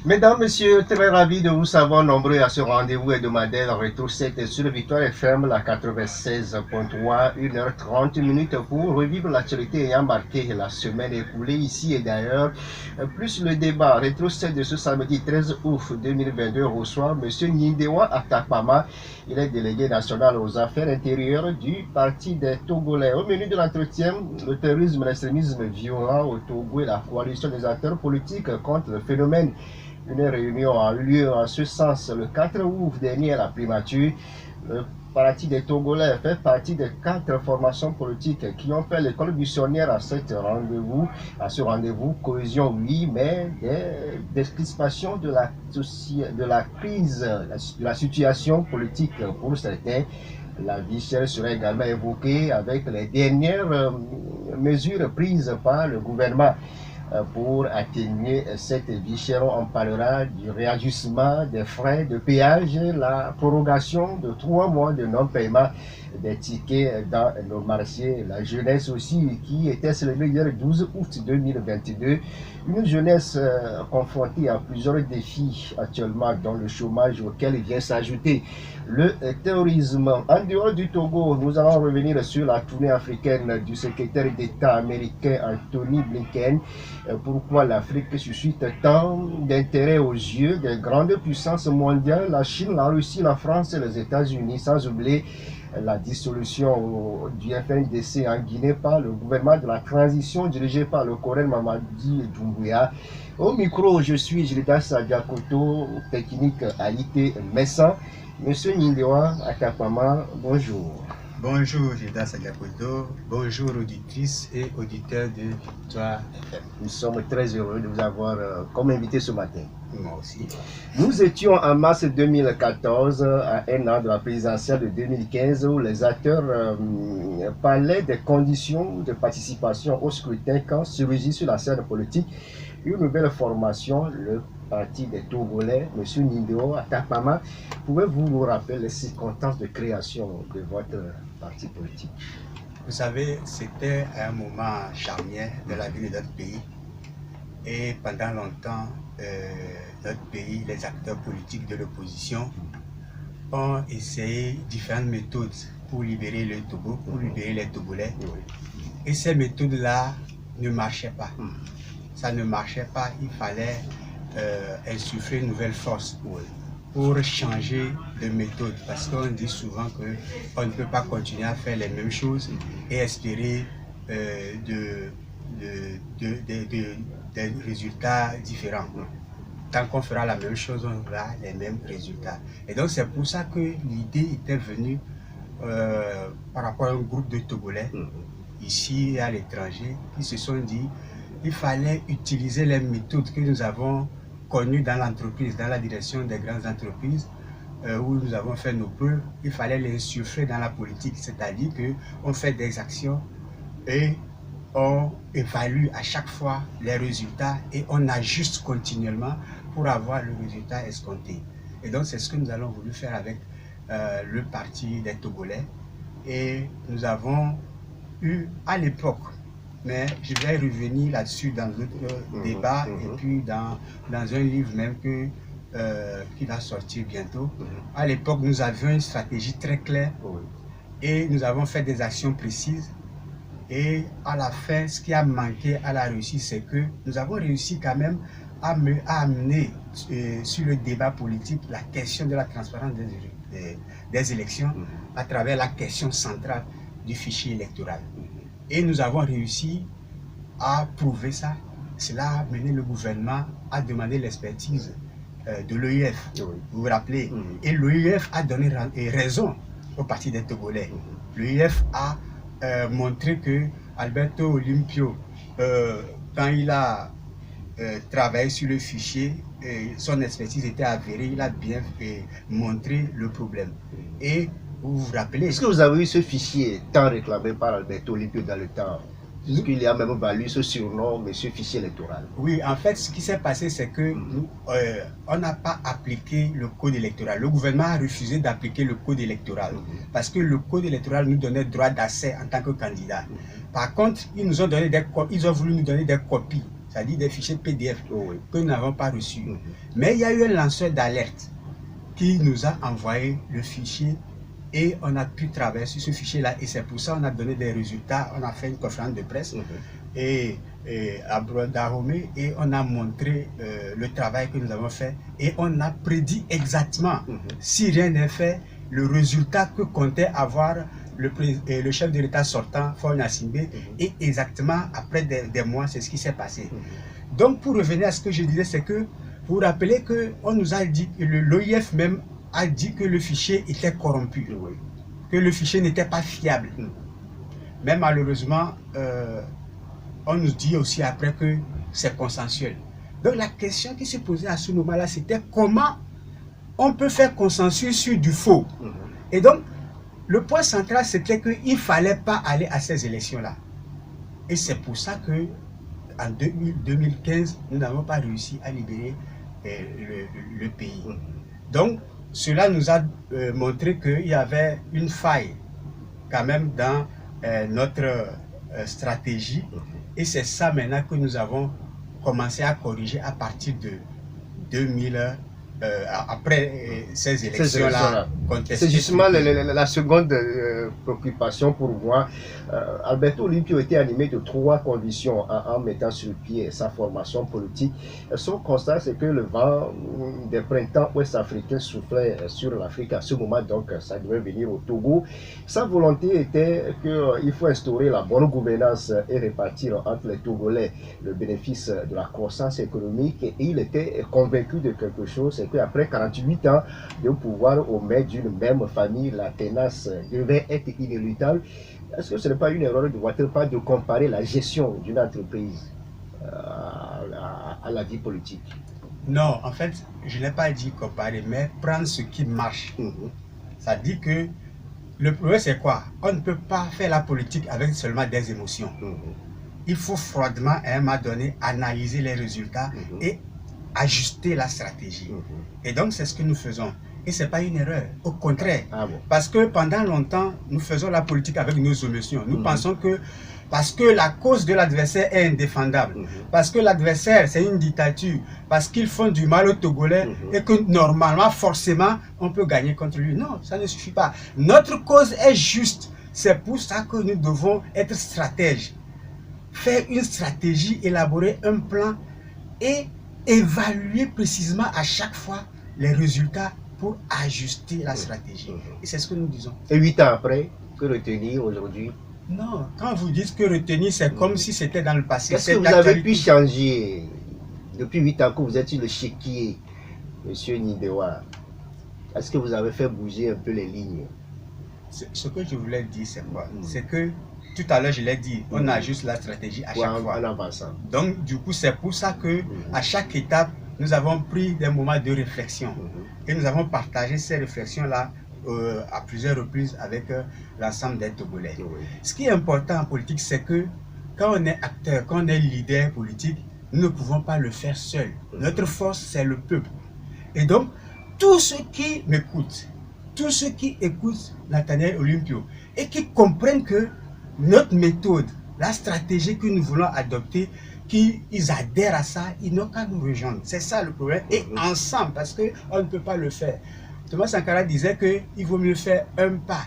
Mesdames, Messieurs, très ravi de vous savoir nombreux à ce rendez-vous hebdomadaire Retour 7 sur Victoire FM, la 96.3, 1h30 pour revivre l'actualité ayant marqué la semaine écoulée ici et d'ailleurs. Plus le débat Retour 7 de ce samedi 13 août 2022 reçoit M. Nindewa Atapama. Il est délégué national aux affaires intérieures du Parti des Togolais. Au menu de l'entretien, le terrorisme, l'extrémisme violent au Togo et la coalition des acteurs politiques contre le phénomène. Une réunion a eu lieu en ce sens le 4 août dernier à la primature. Le Parti des Togolais fait partie des 4 formations politiques qui ont fait l'école buissonnière à ce rendez-vous. Cohésion, oui, mais des décrispations de la crise, de la situation politique pour certains. La vie chère serait également évoquée avec les dernières mesures prises par le gouvernement. Pour atténuer cette vie chère, on parlera du réajustement des frais de péage, la prorogation de 3 mois de non-paiement des tickets dans nos marchés, la jeunesse aussi qui était célébrée hier le 12 août 2022. Une jeunesse confrontée à plusieurs défis actuellement, dont le chômage auquel vient s'ajouter le terrorisme. En dehors du Togo, nous allons revenir sur la tournée africaine du secrétaire d'État américain Anthony Blinken. Pourquoi l'Afrique suscite tant d'intérêt aux yeux des grandes puissances mondiales, la Chine, la Russie, la France et les États-Unis, sans oublier la dissolution du FNDC en Guinée par le gouvernement de la transition dirigé par le colonel Mamadi Doumbouya. Au micro, je suis Gildas Sadiakoto, technique Alité Messan. Monsieur Nindewa Atapama, bonjour. Bonjour Gildas Sadiakoto, bonjour auditrices et auditeurs de Victoire FM. Nous sommes très heureux de vous avoir comme invité ce matin. Moi aussi. Nous étions en mars 2014, à un an de la présidentielle de 2015, où les acteurs parlaient des conditions de participation au scrutin quand surgit sur la scène politique une nouvelle formation, le Parti des Togolais. Monsieur Nindewa Atapama, pouvez-vous nous rappeler les circonstances de création de votre parti politique? Vous savez, c'était un moment charnière de la vie de notre pays. Et pendant longtemps, notre pays, les acteurs politiques de l'opposition ont essayé différentes méthodes pour libérer le Togo, pour libérer les Togolais. Et ces méthodes-là ne marchaient pas. Ça ne marchait pas, il fallait insuffler une nouvelle force pour changer de méthode. Parce qu'on dit souvent qu'on ne peut pas continuer à faire les mêmes choses et espérer des résultats différents. Tant qu'on fera la même chose, on aura les mêmes résultats. Et donc c'est pour ça que l'idée était venue par rapport à un groupe de Togolais, ici et à l'étranger, qui se sont dit qu'il fallait utiliser les méthodes que nous avons connues dans l'entreprise, dans la direction des grandes entreprises, où nous avons fait nos preuves. Il fallait les insuffler dans la politique, c'est-à-dire qu'on fait des actions et on évalue à chaque fois les résultats et on ajuste continuellement pour avoir le résultat escompté. Et donc c'est ce que nous allons voulu faire avec le Parti des Togolais. Et nous avons eu à l'époque, mais je vais revenir là-dessus dans d'autres débats et puis dans un livre même qui va sortir bientôt. À l'époque, nous avions une stratégie très claire et nous avons fait des actions précises. Et à la fin, ce qui a manqué à la réussite, c'est que nous avons réussi quand même à amener sur le débat politique la question de la transparence des élections à travers la question centrale du fichier électoral. Et nous avons réussi à prouver ça. Cela a mené le gouvernement à demander l'expertise de l'OIF, vous vous rappelez. Et l'OIF a donné raison au Parti des Togolais. L'OIF a montré que Alberto Olympio, quand il a travaillé sur le fichier, son expertise était avérée, il a bien montré le problème. Et vous vous rappelez... Est-ce que vous avez eu ce fichier tant réclamé par Alberto Olympio dans le temps? Est-ce qu'il y a même valu ce surnom, monsieur fichier électoral? Oui, en fait, ce qui s'est passé, c'est que on n'a pas appliqué le code électoral. Le gouvernement a refusé d'appliquer le code électoral parce que le code électoral nous donnait droit d'accès en tant que candidat. Par contre, ils ont voulu nous donner des copies. c'est-à-dire des fichiers PDF Oui. que nous n'avons pas reçus. Mais il y a eu un lanceur d'alerte qui nous a envoyé le fichier et on a pu traverser ce fichier-là. Et c'est pour ça qu'on a donné des résultats. On a fait une conférence de presse et à Dahomey et on a montré le travail que nous avons fait et on a prédit exactement, si rien n'est fait, le résultat que comptait avoir le chef de l'État sortant, Faure Gnassingbé, et exactement après des mois, c'est ce qui s'est passé. Donc pour revenir à ce que je disais, c'est que vous vous rappelez qu'on nous a dit, l'OIF même a dit que le fichier était corrompu, que le fichier n'était pas fiable. Mais malheureusement, on nous dit aussi après que c'est consensuel. Donc la question qui se posait à ce moment-là, c'était comment on peut faire consensus sur du faux. Et donc, le point central, c'était qu'il ne fallait pas aller à ces élections-là. Et c'est pour ça que en 2015, nous n'avons pas réussi à libérer le pays. Donc, cela nous a montré qu'il y avait une faille quand même dans notre stratégie. Et c'est ça maintenant que nous avons commencé à corriger à partir de 2000, après ces élections-là. C'est justement la seconde préoccupation pour moi. Alberto Olympio était animé de 3 conditions en mettant sur pied sa formation politique. Son constat, c'est que le vent des printemps ouest-africains soufflait sur l'Afrique à ce moment, donc ça devait venir au Togo. Sa volonté était qu'il faut instaurer la bonne gouvernance et répartir entre les Togolais le bénéfice de la croissance économique. Et il était convaincu de quelque chose, c'est qu'après 48 ans de pouvoir au maître d'une même famille, la tenace devait être inéluctable. Est-ce que ce n'est pas une erreur de votre part de comparer la gestion d'une entreprise à la vie politique? Non, en fait, je n'ai pas dit comparer, mais prendre ce qui marche. Ça dit que le problème, c'est quoi? On ne peut pas faire la politique avec seulement des émotions. Il faut froidement, à un moment donné, analyser les résultats et ajuster la stratégie. Et donc, c'est ce que nous faisons. Et ce n'est pas une erreur, au contraire. Parce que pendant longtemps, nous faisons la politique avec nos émotions. Nous pensons que parce que la cause de l'adversaire est indéfendable, parce que l'adversaire c'est une dictature, parce qu'ils font du mal aux Togolais et que normalement, forcément, on peut gagner contre lui. Non, ça ne suffit pas. Notre cause est juste. C'est pour ça que nous devons être stratèges. Faire une stratégie, élaborer un plan et évaluer précisément à chaque fois les résultats pour ajuster la stratégie. Et c'est ce que nous disons. Et 8 ans après, que retenir aujourd'hui? Non, quand vous dites que retenir, c'est comme si c'était dans le passé. Est-ce que vous avez pu changer depuis 8 ans que vous êtes sur le chéquier, M. Nindewa? Est-ce que vous avez fait bouger un peu les lignes? Ce que je voulais dire, c'est quoi? C'est que tout à l'heure, je l'ai dit, on ajuste la stratégie à chaque fois. En avançant. Donc, du coup, c'est pour ça que à chaque étape, nous avons pris des moments de réflexion. Et nous avons partagé ces réflexions-là à plusieurs reprises avec l'ensemble des Togolais. Ce qui est important en politique, c'est que quand on est acteur, quand on est leader politique, nous ne pouvons pas le faire seul. Notre force, c'est le peuple. Et donc, tous ceux qui m'écoutent, tous ceux qui écoutent Nathaniel Olympio et qui comprennent que notre méthode, la stratégie que nous voulons adopter, qu'ils adhèrent à ça, ils n'ont qu'à nous rejoindre. C'est ça le problème. Et ensemble, parce qu'on ne peut pas le faire. Thomas Sankara disait qu'il vaut mieux faire un pas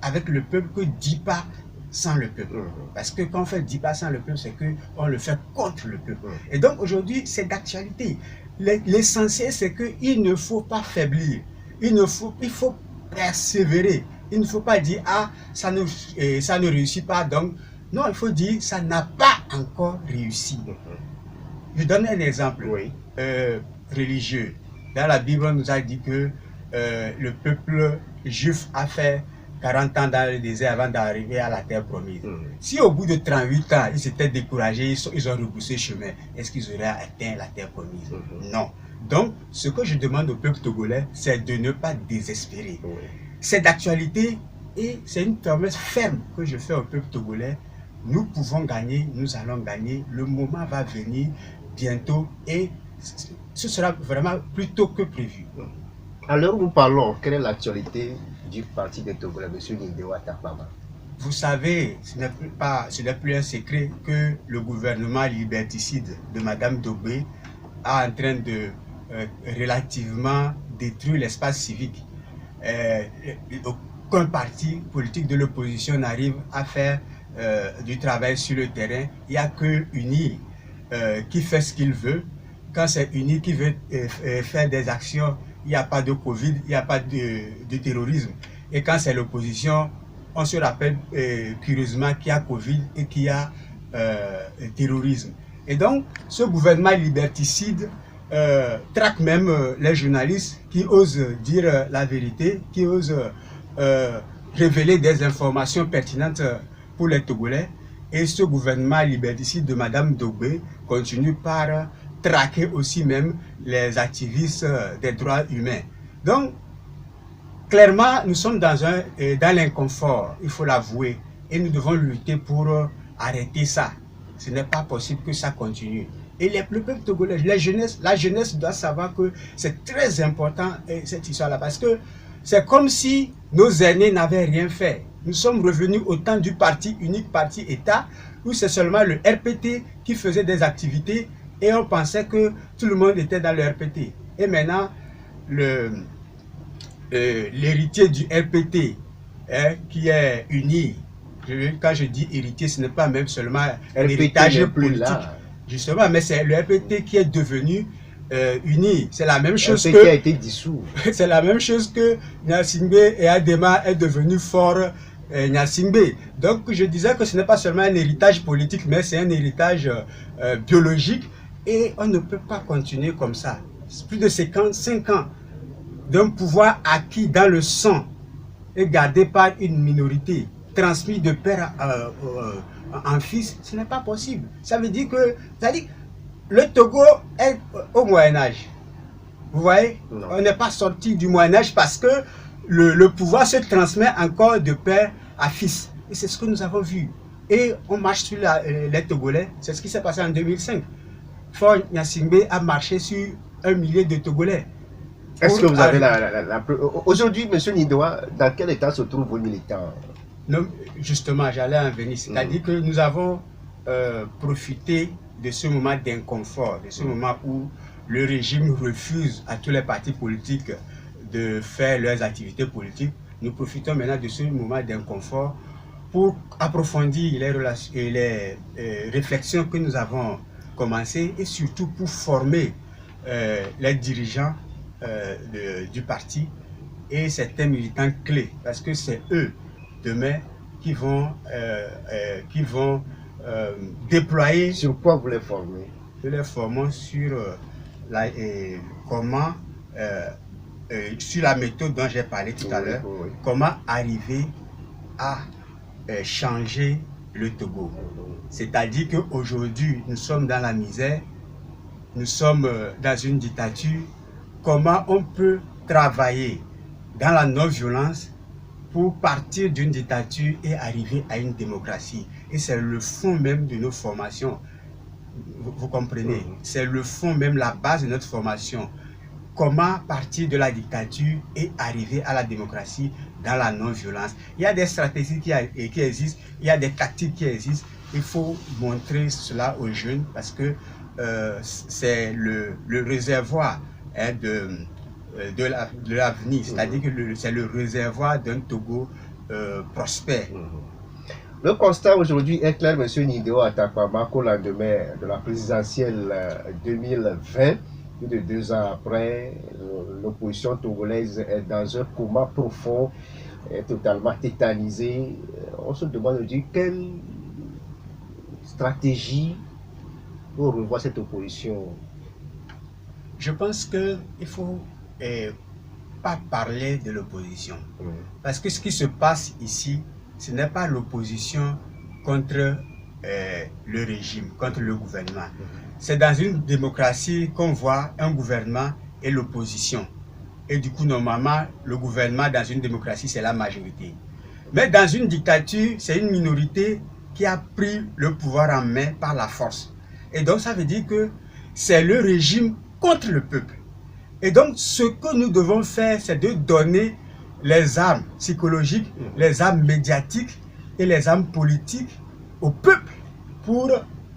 avec le peuple que 10 pas sans le peuple. Parce que quand on fait 10 pas sans le peuple, c'est qu'on le fait contre le peuple. Et donc aujourd'hui, c'est d'actualité. L'essentiel, c'est qu'il ne faut pas faiblir. Il faut persévérer. Il ne faut pas dire, ah, ça ne réussit pas, donc, non, il faut dire, ça n'a pas encore réussi. Je donne un exemple religieux. Dans la Bible, on nous a dit que le peuple juif a fait 40 ans dans le désert avant d'arriver à la terre promise. Si au bout de 38 ans, ils s'étaient découragés, ils ont rebroussé chemin, est-ce qu'ils auraient atteint la terre promise? Non. Donc, ce que je demande au peuple togolais, c'est de ne pas désespérer. C'est d'actualité et c'est une promesse ferme que je fais au peuple togolais. Nous pouvons gagner, nous allons gagner. Le moment va venir bientôt et ce sera vraiment plus tôt que prévu. À l'heure où nous parlons, quelle est l'actualité du parti des Togolais, M. Nindewa Tapama? vous savez, ce n'est plus un secret que le gouvernement liberticide de Mme Dogbé est en train de relativement détruire l'espace civique. Aucun parti politique de l'opposition n'arrive à faire du travail sur le terrain. Il n'y a que UNI qui fait ce qu'il veut. Quand c'est UNI qui veut faire des actions, il n'y a pas de Covid, il n'y a pas de terrorisme. Et quand c'est l'opposition, on se rappelle curieusement qu'il y a Covid et qu'il y a terrorisme. Et donc, ce gouvernement liberticide traque même les journalistes qui osent dire la vérité, qui osent révéler des informations pertinentes pour les Togolais. Et ce gouvernement liberticide de Mme Dogbé continue par traquer aussi même les activistes des droits humains. Donc, clairement, nous sommes dans l'inconfort, il faut l'avouer, et nous devons lutter pour arrêter ça. Ce n'est pas possible que ça continue. Et le peuple togolais, la jeunesse doit savoir que c'est très important cette histoire-là, parce que c'est comme si nos aînés n'avaient rien fait. Nous sommes revenus au temps du parti unique, parti État, où c'est seulement le RPT qui faisait des activités et on pensait que tout le monde était dans le RPT. Et maintenant, l'héritier du RPT, qui est uni, quand je dis héritier, ce n'est pas même seulement un héritage politique, justement, mais c'est le RPT qui est devenu uni. C'est la même chose que... a été dissous. C'est la même chose que Nyasingbe et Adema est devenu fort Nyasingbe. Donc je disais que ce n'est pas seulement un héritage politique, mais c'est un héritage biologique et on ne peut pas continuer comme ça. Plus de 5 ans d'un pouvoir acquis dans le sang et gardé par une minorité, transmis de père en fils, ce n'est pas possible. Ça veut dire que le Togo est au Moyen-Âge. Vous voyez, on n'est pas sorti du Moyen-Âge parce que le pouvoir se transmet encore de père à fils. Et c'est ce que nous avons vu. Et on marche sur les Togolais. C'est ce qui s'est passé en 2005. Faure Nyasingbe a marché sur 1 millier de Togolais. Est-ce que vous avez Aujourd'hui, M. Nidoa, dans quel état se trouvent vos militants? Non, justement, j'allais en venir. C'est-à-dire que nous avons profité de ce moment d'inconfort, de ce moment où le régime refuse à tous les partis politiques de faire leurs activités politiques. Nous profitons maintenant de ce moment d'inconfort pour approfondir les réflexions que nous avons commencées et surtout pour former les dirigeants du parti et certains militants clés, parce que c'est eux demain qui vont déployer. Sur quoi vous les formez? Nous les formons sur comment, sur la méthode dont j'ai parlé tout à l'heure, comment arriver à changer le Togo. C'est-à-dire qu'aujourd'hui, nous sommes dans la misère, nous sommes dans une dictature. Comment on peut travailler dans la non-violence pour partir d'une dictature et arriver à une démocratie. Et c'est le fond même de nos formations. Vous comprenez? C'est le fond même, la base de notre formation. Comment partir de la dictature et arriver à la démocratie dans la non-violence. Il y a des stratégies qui existent, il y a des tactiques qui existent. Il faut montrer cela aux jeunes parce que c'est le réservoir de l'avenir, c'est-à-dire que c'est le réservoir d'un Togo prospère. Le constat aujourd'hui est clair, M. Nideo Atakpama, qu'au lendemain de la présidentielle 2020, plus de 2 ans après, l'opposition togolaise est dans un coma profond, est totalement tétanisée. On se demande aujourd'hui quelle stratégie pour revoir cette opposition. Je pense qu'il ne faut pas parler de l'opposition. Parce que ce qui se passe ici, ce n'est pas l'opposition contre le régime, contre le gouvernement. C'est dans une démocratie qu'on voit un gouvernement et l'opposition. Et du coup, normalement, le gouvernement dans une démocratie, c'est la majorité. Mais dans une dictature, c'est une minorité qui a pris le pouvoir en main par la force. Et donc, ça veut dire que c'est le régime contre le peuple. Et donc, ce que nous devons faire, c'est de donner les armes psychologiques, les armes médiatiques et les armes politiques au peuple pour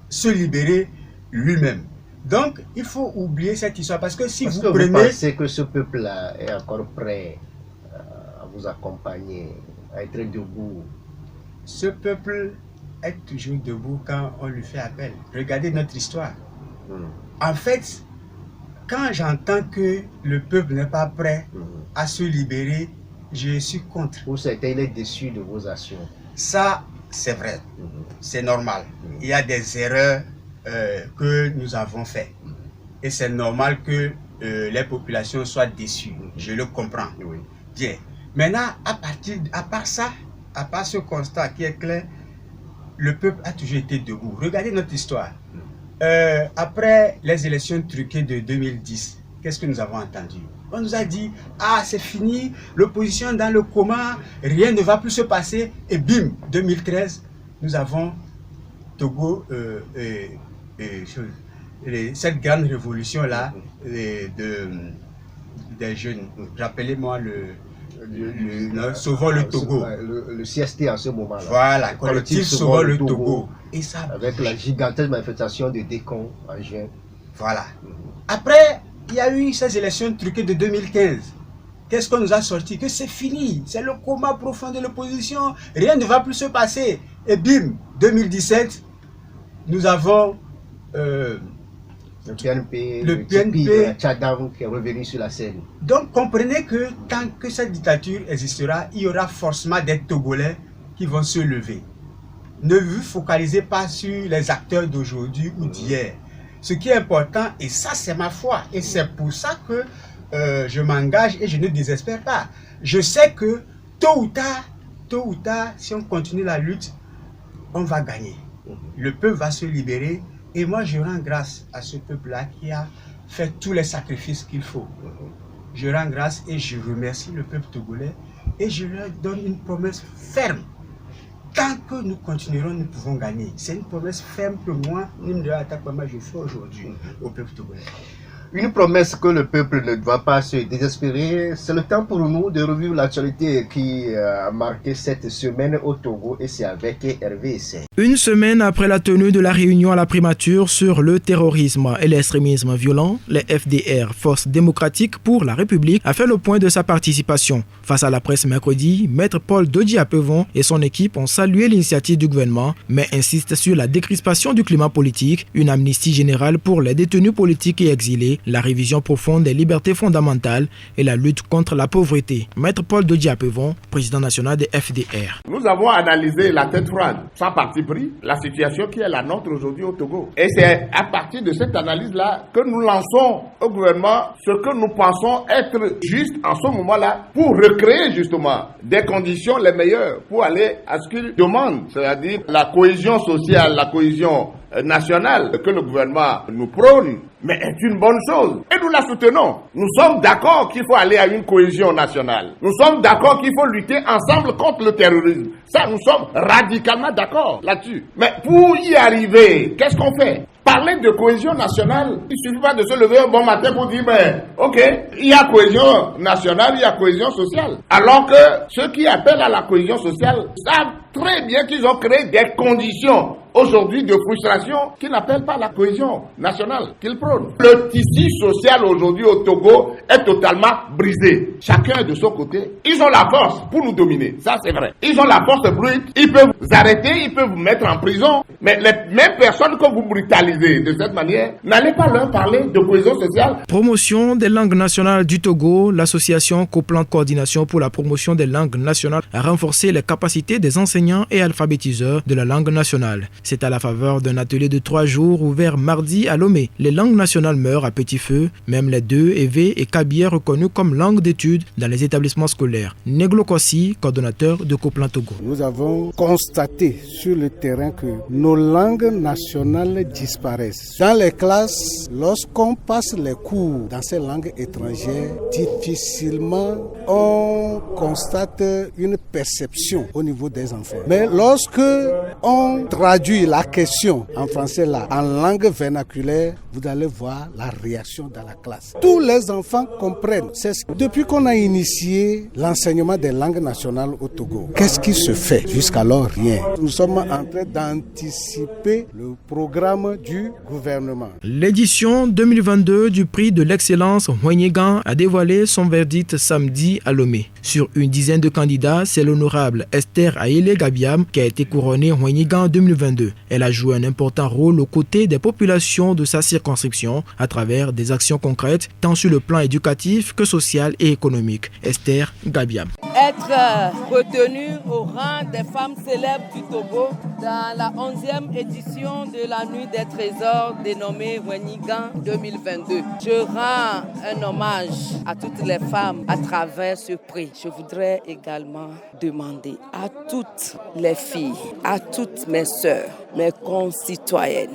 se libérer lui-même. Donc, il faut oublier cette histoire parce que si Est-ce vous que prenez... vous pensez que ce peuple-là est encore prêt à vous accompagner, à être debout? Ce peuple est toujours debout quand on lui fait appel. Regardez notre histoire. En fait, quand j'entends que le peuple n'est pas prêt à se libérer, je suis contre. Ou certains, il est déçu de vos actions. Ça, c'est vrai. C'est normal. Il y a des erreurs que nous avons faites. Et c'est normal que les populations soient déçues. Je le comprends. Oui. Bien. Maintenant, à part ça, à part ce constat qui est clair, le peuple a toujours été debout. Regardez notre histoire. Après les élections truquées de 2010, qu'est-ce que nous avons entendu? On nous a dit, ah c'est fini, l'opposition dans le coma, rien ne va plus se passer. Et bim, 2013, nous avons Togo, cette grande révolution-là des jeunes. Rappelez-moi Sauvons le Togo. Le CST en ce moment-là. Voilà, collectif Sauvons le Togo. Et ça, avec la gigantesque manifestation de Décon en juin. Voilà. Après, il y a eu ces élections truquées de 2015. Qu'est-ce qu'on nous a sorti? Que c'est fini, c'est le coma profond de l'opposition, rien ne va plus se passer. Et bim, 2017, nous avons le PNP, Tchadam qui est revenu sur la scène. Donc comprenez que tant que cette dictature existera, il y aura forcément des Togolais qui vont se lever. Ne vous focalisez pas sur les acteurs d'aujourd'hui ou d'hier. Ce qui est important, et ça c'est ma foi, et c'est pour ça que je m'engage et je ne désespère pas. Je sais que tôt ou tard, si on continue la lutte, on va gagner. Le peuple va se libérer. Et moi, je rends grâce à ce peuple-là qui a fait tous les sacrifices qu'il faut. Je rends grâce et je remercie le peuple togolais et je leur donne une promesse ferme. Tant que nous continuerons, nous pouvons gagner. C'est une promesse ferme que moi, je fais aujourd'hui au peuple togolais. Une promesse que le peuple ne doit pas se désespérer. C'est le temps pour nous de revivre l'actualité qui a marqué cette semaine au Togo et c'est avec Hervé Essay. Une semaine après la tenue de la réunion à la primature sur le terrorisme et l'extrémisme violent, les FDR, Force démocratique pour la République, a fait le point de sa participation. Face à la presse mercredi, Maître Paul Dodji-Apevon et son équipe ont salué l'initiative du gouvernement, mais insistent sur la décrispation du climat politique, une amnistie générale pour les détenus politiques et exilés, la révision profonde des libertés fondamentales et la lutte contre la pauvreté. Maître Paul Dodji-Apevon, président national des FDR. Nous avons analysé la tête froide, sans parti pris, la situation qui est la nôtre aujourd'hui au Togo. Et c'est à partir de cette analyse-là que nous lançons au gouvernement ce que nous pensons être juste en ce moment-là pour recréer justement des conditions les meilleures pour aller à ce qu'il demande, c'est-à-dire la cohésion sociale, la cohésion nationale que le gouvernement nous prône, mais est une bonne chose. Et nous la soutenons. Nous sommes d'accord qu'il faut aller à une cohésion nationale. Nous sommes d'accord qu'il faut lutter ensemble contre le terrorisme. Ça, nous sommes radicalement d'accord là-dessus. Mais pour y arriver, qu'est-ce qu'on fait? Parler de cohésion nationale, il ne suffit pas de se lever un bon matin pour dire, ben, ok, il y a cohésion nationale, il y a cohésion sociale. Alors que ceux qui appellent à la cohésion sociale savent très bien qu'ils ont créé des conditions aujourd'hui de frustration qui n'appellent pas la cohésion nationale qu'ils prônent. Le tissu social aujourd'hui au Togo est totalement brisé. Chacun de son côté. Ils ont la force pour nous dominer. Ça, c'est vrai. Ils ont la force brute. Ils peuvent vous arrêter, ils peuvent vous mettre en prison. Mais les mêmes personnes que vous brutalisez de cette manière, n'allez pas leur parler de cohésion sociale. Promotion des langues nationales du Togo, l'association Coplan Coordination pour la promotion des langues nationales a renforcé les capacités des enseignants et alphabétiseurs de la langue nationale. C'est à la faveur d'un atelier de 3 jours ouvert mardi à Lomé. Les langues nationales meurent à petit feu, même les deux, Evé et Kabylie reconnus comme langue d'études dans les établissements scolaires. Neglo Kossi, coordonnateur de Coplan Togo. Nous avons constaté sur le terrain que nos langues nationales disparaissent. Dans les classes, lorsqu'on passe les cours dans ces langues étrangères, difficilement on constate une perception au niveau des enfants. Mais lorsque on traduit traduire la question en français là, en langue vernaculaire, vous allez voir la réaction dans la classe. Tous les enfants comprennent. Depuis qu'on a initié l'enseignement des langues nationales au Togo, qu'est-ce qui se fait? Jusqu'alors, rien. Nous sommes en train d'anticiper le programme du gouvernement. L'édition 2022 du prix de l'excellence Houanigan a dévoilé son verdict samedi à Lomé. Sur une dizaine de candidats, c'est l'honorable Esther Aïlé Gabiam qui a été couronnée Houanigan 2022. Elle a joué un important rôle aux côtés des populations de sa circonscription à travers des actions concrètes tant sur le plan éducatif que social et économique. Esther Gabiam. Être retenue au rang des femmes célèbres du Togo dans la 11e édition de la Nuit des Trésors dénommée Houanigan 2022. Je rends un hommage à toutes les femmes à travers ce prix. Je voudrais également demander à toutes les filles, à toutes mes sœurs, mes concitoyennes,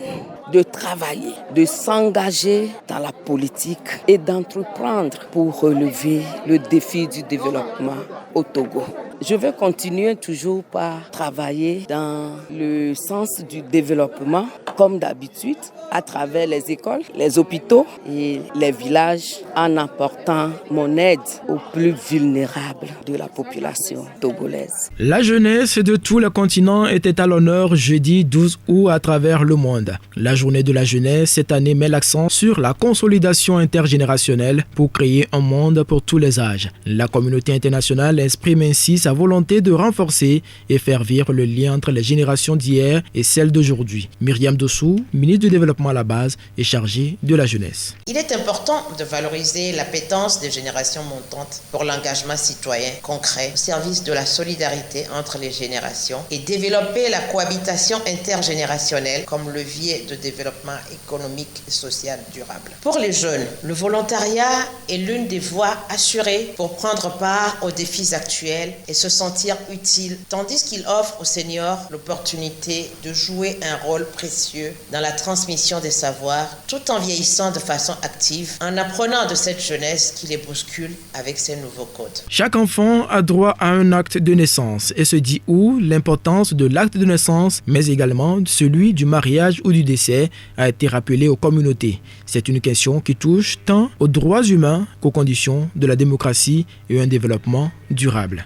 de travailler, de s'engager dans la politique et d'entreprendre pour relever le défi du développement au Togo. Je vais continuer toujours par travailler dans le sens du développement, comme d'habitude, à travers les écoles, les hôpitaux et les villages, en apportant mon aide aux plus vulnérables de la population togolaise. La jeunesse de tout le continent était à l'honneur jeudi 12 août à travers le monde. La journée de la jeunesse cette année met l'accent sur la consolidation intergénérationnelle pour créer un monde pour tous les âges. La communauté internationale exprime ainsi sa volonté de renforcer et faire vivre le lien entre les générations d'hier et celles d'aujourd'hui. Myriam Dossou, ministre du Développement à la base et chargée de la jeunesse. Il est important de valoriser l'appétence des générations montantes pour l'engagement citoyen concret au service de la solidarité entre les générations et développer la cohabitation intergénérationnelle comme levier de développement économique et social durable. Pour les jeunes, le volontariat est l'une des voies assurées pour prendre part aux défis actuels et se sentir utile, tandis qu'il offre aux seniors l'opportunité de jouer un rôle précieux dans la transmission des savoirs, tout en vieillissant de façon active, en apprenant de cette jeunesse qui les bouscule avec ses nouveaux codes. Chaque enfant a droit à un acte de naissance et se dit où l'importance de l'acte de naissance, mais également celui du mariage ou du décès, a été rappelée aux communautés. C'est une question qui touche tant aux droits humains qu'aux conditions de la démocratie et un développement durable.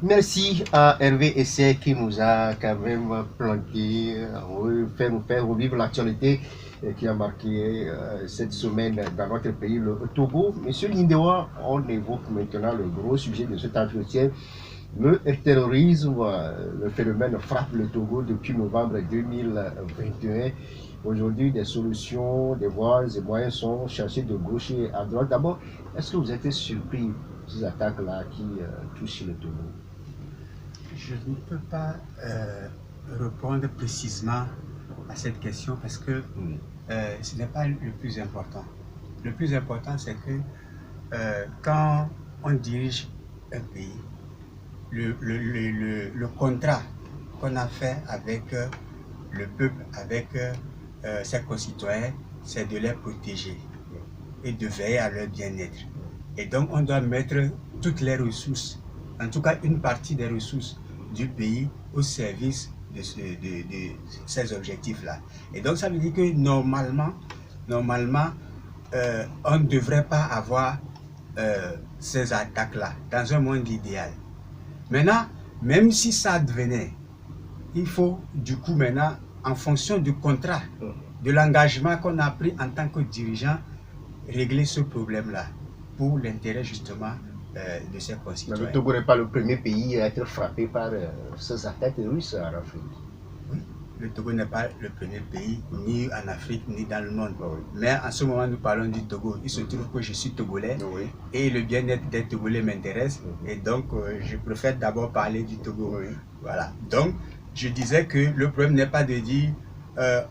Merci à Hervé Essay qui nous a quand même planté, fait nous faire revivre l'actualité qui a marqué cette semaine dans notre pays, le Togo. Monsieur Lindewa, on évoque maintenant le gros sujet de cet entretien, le terrorisme. Le phénomène frappe le Togo depuis novembre 2021. Aujourd'hui, des solutions, des voies et moyens sont cherchés de gauche et à droite. D'abord, est-ce que vous êtes surpris de ces attaques-là qui touchent le Togo? Je ne peux pas répondre précisément à cette question parce que ce n'est pas le plus important. Le plus important, c'est que quand on dirige un pays, le contrat qu'on a fait avec le peuple, avec ses concitoyens, c'est de les protéger et de veiller à leur bien-être. Et donc, on doit mettre toutes les ressources, en tout cas une partie des ressources du pays au service de ces objectifs-là. Et donc, ça veut dire que normalement, on ne devrait pas avoir ces attaques-là dans un monde idéal. Maintenant, même si ça advenait, il faut du coup maintenant, en fonction du contrat, de l'engagement qu'on a pris en tant que dirigeant, régler ce problème-là pour l'intérêt justement de ses concitoyens. Mais le Togo n'est pas le premier pays à être frappé par ces attaques russes en Afrique. Oui, le Togo n'est pas le premier pays, ni en Afrique, ni dans le monde. Oui. Mais en ce moment, nous parlons du Togo. Il se trouve que je suis togolais et le bien-être des Togolais m'intéresse. Et donc, je préfère d'abord parler du Togo. Oui. Voilà. Donc, je disais que le problème n'est pas de dire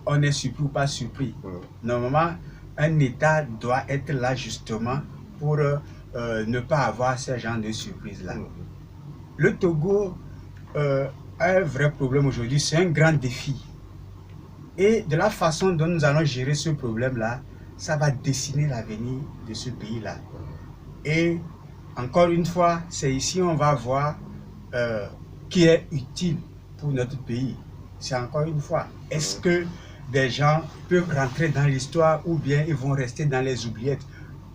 on est surpris ou pas surpris. Normalement, un État doit être là justement pour ne pas avoir ce genre de surprise-là. Le Togo a un vrai problème aujourd'hui, c'est un grand défi. Et de la façon dont nous allons gérer ce problème-là, ça va dessiner l'avenir de ce pays-là. Et encore une fois, c'est ici on va voir qui est utile pour notre pays. c'est encore une fois, est-ce que des gens peuvent rentrer dans l'histoire ou bien ils vont rester dans les oubliettes,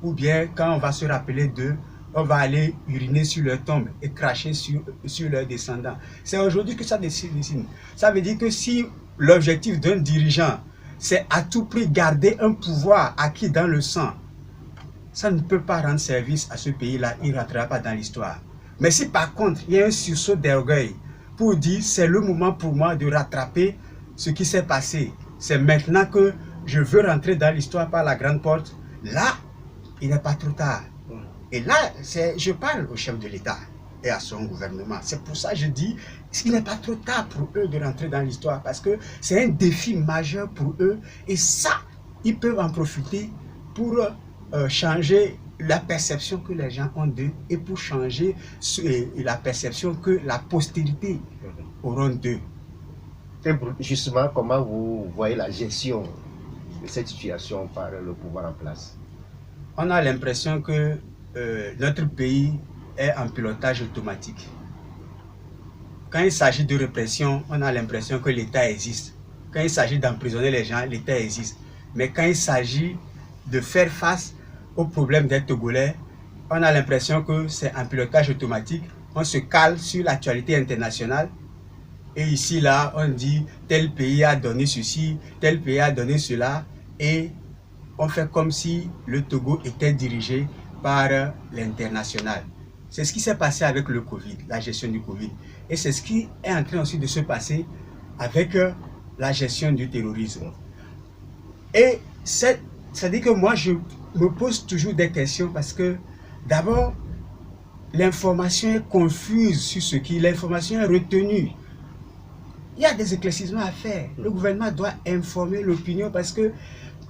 ou bien quand on va se rappeler d'eux, on va aller uriner sur leur tombe et cracher sur leurs descendants. C'est aujourd'hui que ça dessine. Ça veut dire que si l'objectif d'un dirigeant, c'est à tout prix garder un pouvoir acquis dans le sang, ça ne peut pas rendre service à ce pays-là, il ne rentrera pas dans l'histoire. Mais si par contre, il y a un sursaut d'orgueil pour dire c'est le moment pour moi de rattraper ce qui s'est passé, c'est maintenant que je veux rentrer dans l'histoire par la grande porte, là, il n'est pas trop tard. Et là, je parle au chef de l'État et à son gouvernement. C'est pour ça que je dis qu'il n'est pas trop tard pour eux de rentrer dans l'histoire, parce que c'est un défi majeur pour eux. Et ça, ils peuvent en profiter pour changer la perception que les gens ont d'eux et pour changer la perception que la postérité auront d'eux. Et justement, comment vous voyez la gestion de cette situation par le pouvoir en place? On a l'impression que notre pays est en pilotage automatique. Quand il s'agit de répression, on a l'impression que l'État existe. Quand il s'agit d'emprisonner les gens, l'État existe. Mais quand il s'agit de faire face aux problèmes des Togolais, on a l'impression que c'est un pilotage automatique. On se cale sur l'actualité internationale. Et ici, là, on dit tel pays a donné ceci, tel pays a donné cela. Et on fait comme si le Togo était dirigé par l'international. C'est ce qui s'est passé avec le Covid, la gestion du Covid. Et c'est ce qui est en train aussi de se passer avec la gestion du terrorisme. Et c'est-à-dire que moi, je me pose toujours des questions parce que, d'abord, l'information est confuse sur ce qui... L'information est retenue. Il y a des éclaircissements à faire. Le gouvernement doit informer l'opinion parce que,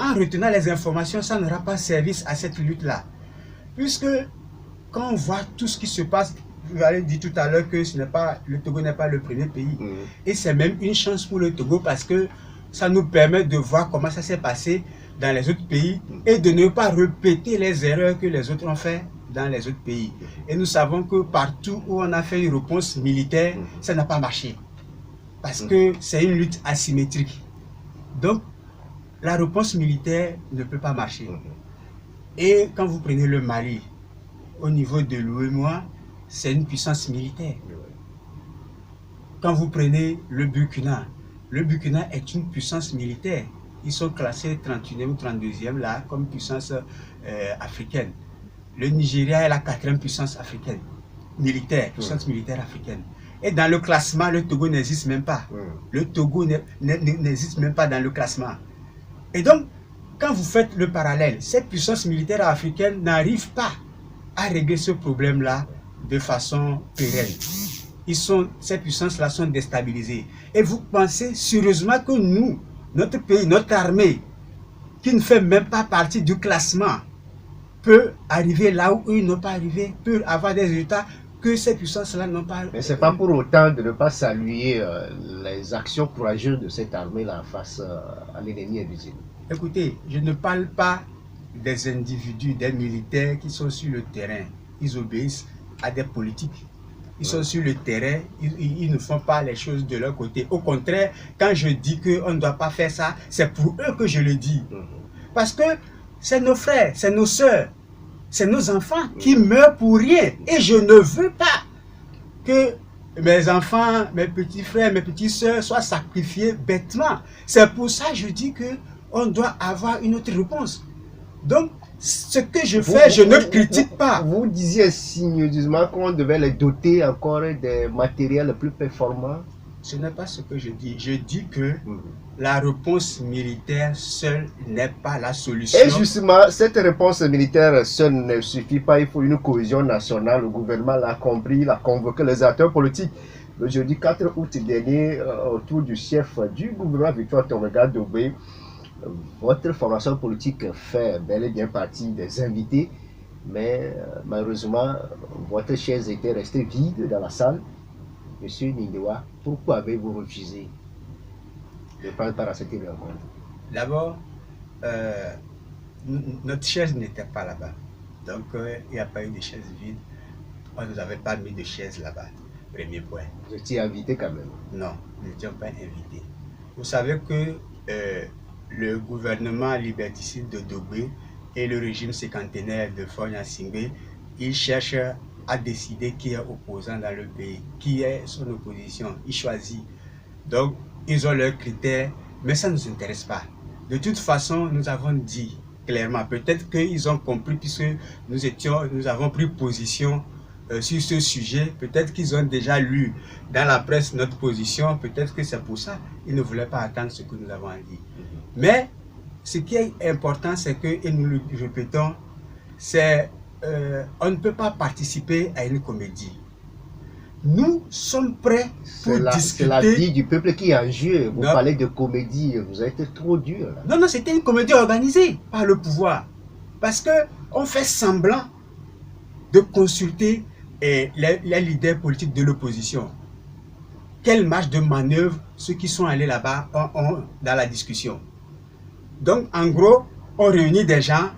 en retenant les informations, ça n'aura pas service à cette lutte-là. Puisque, quand on voit tout ce qui se passe, vous avez dit tout à l'heure que le Togo n'est pas le premier pays. Et c'est même une chance pour le Togo parce que ça nous permet de voir comment ça s'est passé dans les autres pays et de ne pas répéter les erreurs que les autres ont fait dans les autres pays. Et nous savons que partout où on a fait une réponse militaire, ça n'a pas marché. Parce que c'est une lutte asymétrique. Donc, la réponse militaire ne peut pas marcher. Et quand vous prenez le Mali, au niveau de l'UEMOA, c'est une puissance militaire. Quand vous prenez le Burkina est une puissance militaire. Ils sont classés 31e ou 32e là, comme puissance africaine. Le Nigeria est la 4e puissance africaine, militaire, puissance militaire africaine. Et dans le classement, le Togo n'existe même pas. Le Togo n'existe même pas dans le classement. Et donc, quand vous faites le parallèle, ces puissances militaires africaines n'arrivent pas à régler ce problème-là de façon pérenne. Ces puissances-là sont déstabilisées. Et vous pensez sérieusement que nous, notre pays, notre armée, qui ne fait même pas partie du classement, peut arriver là où ils n'ont pas arrivé, peut avoir des résultats que ces puissances-là n'ont pas. Mais ce n'est pas pour autant de ne pas saluer les actions courageuses de cette armée-là face à l'ennemi invisible. Écoutez, je ne parle pas des individus, des militaires qui sont sur le terrain. Ils obéissent à des politiques. Ils sont sur le terrain, ils ne font pas les choses de leur côté. Au contraire, quand je dis qu'on ne doit pas faire ça, c'est pour eux que je le dis. Parce que c'est nos frères, c'est nos sœurs, c'est nos enfants qui meurent pour rien. Et je ne veux pas que mes enfants, mes petits frères, mes petites sœurs soient sacrifiés bêtement. C'est pour ça que je dis qu'on doit avoir une autre réponse. Donc, ce que je fais, je ne critique pas. Vous disiez signeusement qu'on devait les doter encore des matériels plus performants. Ce n'est pas ce que je dis. Je dis que la réponse militaire seule n'est pas la solution. Et justement, cette réponse militaire seule ne suffit pas. Il faut une cohésion nationale. Le gouvernement l'a compris, il a convoqué les acteurs politiques. Le jeudi 4 août dernier, autour du chef du gouvernement, Victor Tourega Dobé, votre formation politique fait bel et bien partie des invités, mais malheureusement, votre chaise était restée vide dans la salle. Monsieur Nindewa, pourquoi avez-vous refusé de prendre part à cette rencontre? D'abord, notre chaise n'était pas là-bas. Donc, il n'y a pas eu de chaise vide. On ne nous avait pas mis de chaise là-bas. Premier point. Vous étiez invité quand même. Non, nous n'étions pas invités. Vous savez que le gouvernement liberticide de Dogbe et le régime séquantenaire de Faure Gnassingbé, ils cherchent à décider qui est opposant dans le pays, qui est son opposition. Ils choisissent. Donc, ils ont leurs critères, mais ça ne nous intéresse pas. De toute façon, nous avons dit clairement, peut-être qu'ils ont compris puisque nous avons pris position sur ce sujet, peut-être qu'ils ont déjà lu dans la presse notre position, peut-être que c'est pour ça qu'ils ne voulaient pas attendre ce que nous avons dit. Mais ce qui est important, c'est que, et nous le répétons, c'est on ne peut pas participer à une comédie. Nous sommes prêts pour discuter. C'est la vie du peuple qui est en jeu. Vous parlez de comédie, vous êtes trop dur. Là. Non, c'était une comédie organisée par le pouvoir. Parce qu'on fait semblant de consulter les leaders politiques de l'opposition. Quelle marge de manœuvre ceux qui sont allés là-bas ont dans la discussion. Donc, en gros, on réunit des gens,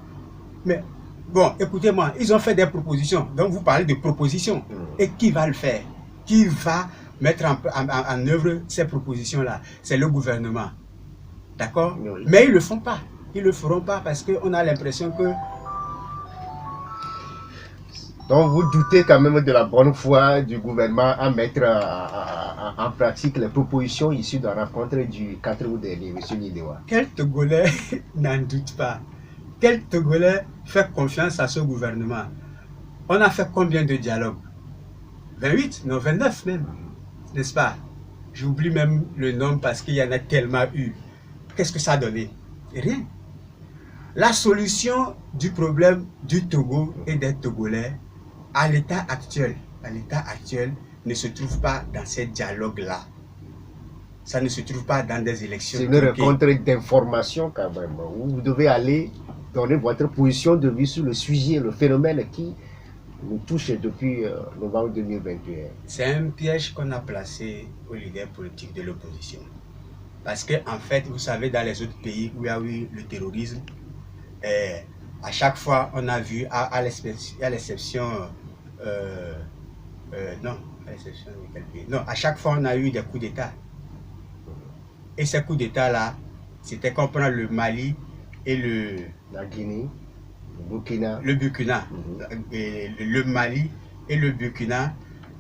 mais bon, écoutez-moi, ils ont fait des propositions. Donc, vous parlez de propositions. Et qui va le faire? Qui va mettre en œuvre ces propositions-là? C'est le gouvernement. D'accord? Oui. Mais ils ne le font pas. Ils ne le feront pas parce qu'on a l'impression que... Donc, vous doutez quand même de la bonne foi du gouvernement à mettre en pratique les propositions issues de la rencontre du 4 août dernier, M. Nidewa. Quel Togolais n'en doute pas? Quel Togolais fait confiance à ce gouvernement? On a fait combien de dialogues? 28? Non, 29 même, n'est-ce pas? J'oublie même le nom parce qu'il y en a tellement eu. Qu'est-ce que ça a donné? Rien. La solution du problème du Togo et des Togolais à l'état actuel, ne se trouve pas dans ces dialogues-là. Ça ne se trouve pas dans des élections. C'est une rencontre d'information quand même. Vous devez aller donner votre position de vue sur le sujet, le phénomène qui nous touche depuis novembre 2021. C'est un piège qu'on a placé aux leaders politiques de l'opposition. Parce que en fait, vous savez, dans les autres pays où il y a eu le terrorisme, à chaque fois, on a vu, à l'exception... à chaque fois, on a eu des coups d'État. Et ces coups d'État-là, c'était qu'on prend le Mali et la Guinée, le Burkina. Le Mali et le Burkina,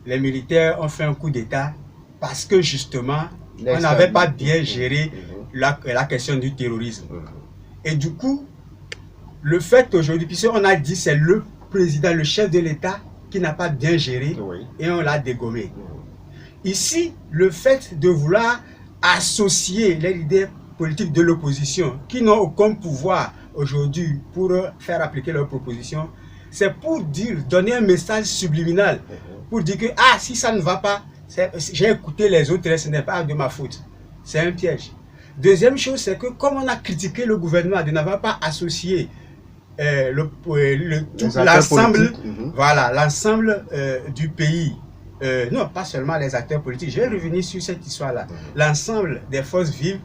les militaires ont fait un coup d'État parce que justement, on n'avait pas bien géré la question du terrorisme. Et du coup, le fait aujourd'hui, puisqu'on a dit c'est le président, le chef de l'État qui n'a pas bien géré et on l'a dégommé. Ici, le fait de vouloir associer les leaders politiques de l'opposition qui n'ont aucun pouvoir aujourd'hui pour faire appliquer leurs propositions, c'est pour donner un message subliminal, pour dire que si ça ne va pas, j'ai écouté les autres, ce n'est pas de ma faute. C'est un piège. Deuxième chose, c'est que comme on a critiqué le gouvernement de n'avoir pas associé l'ensemble du pays, non pas seulement les acteurs politiques, je vais revenir sur cette histoire-là, l'ensemble des forces vives,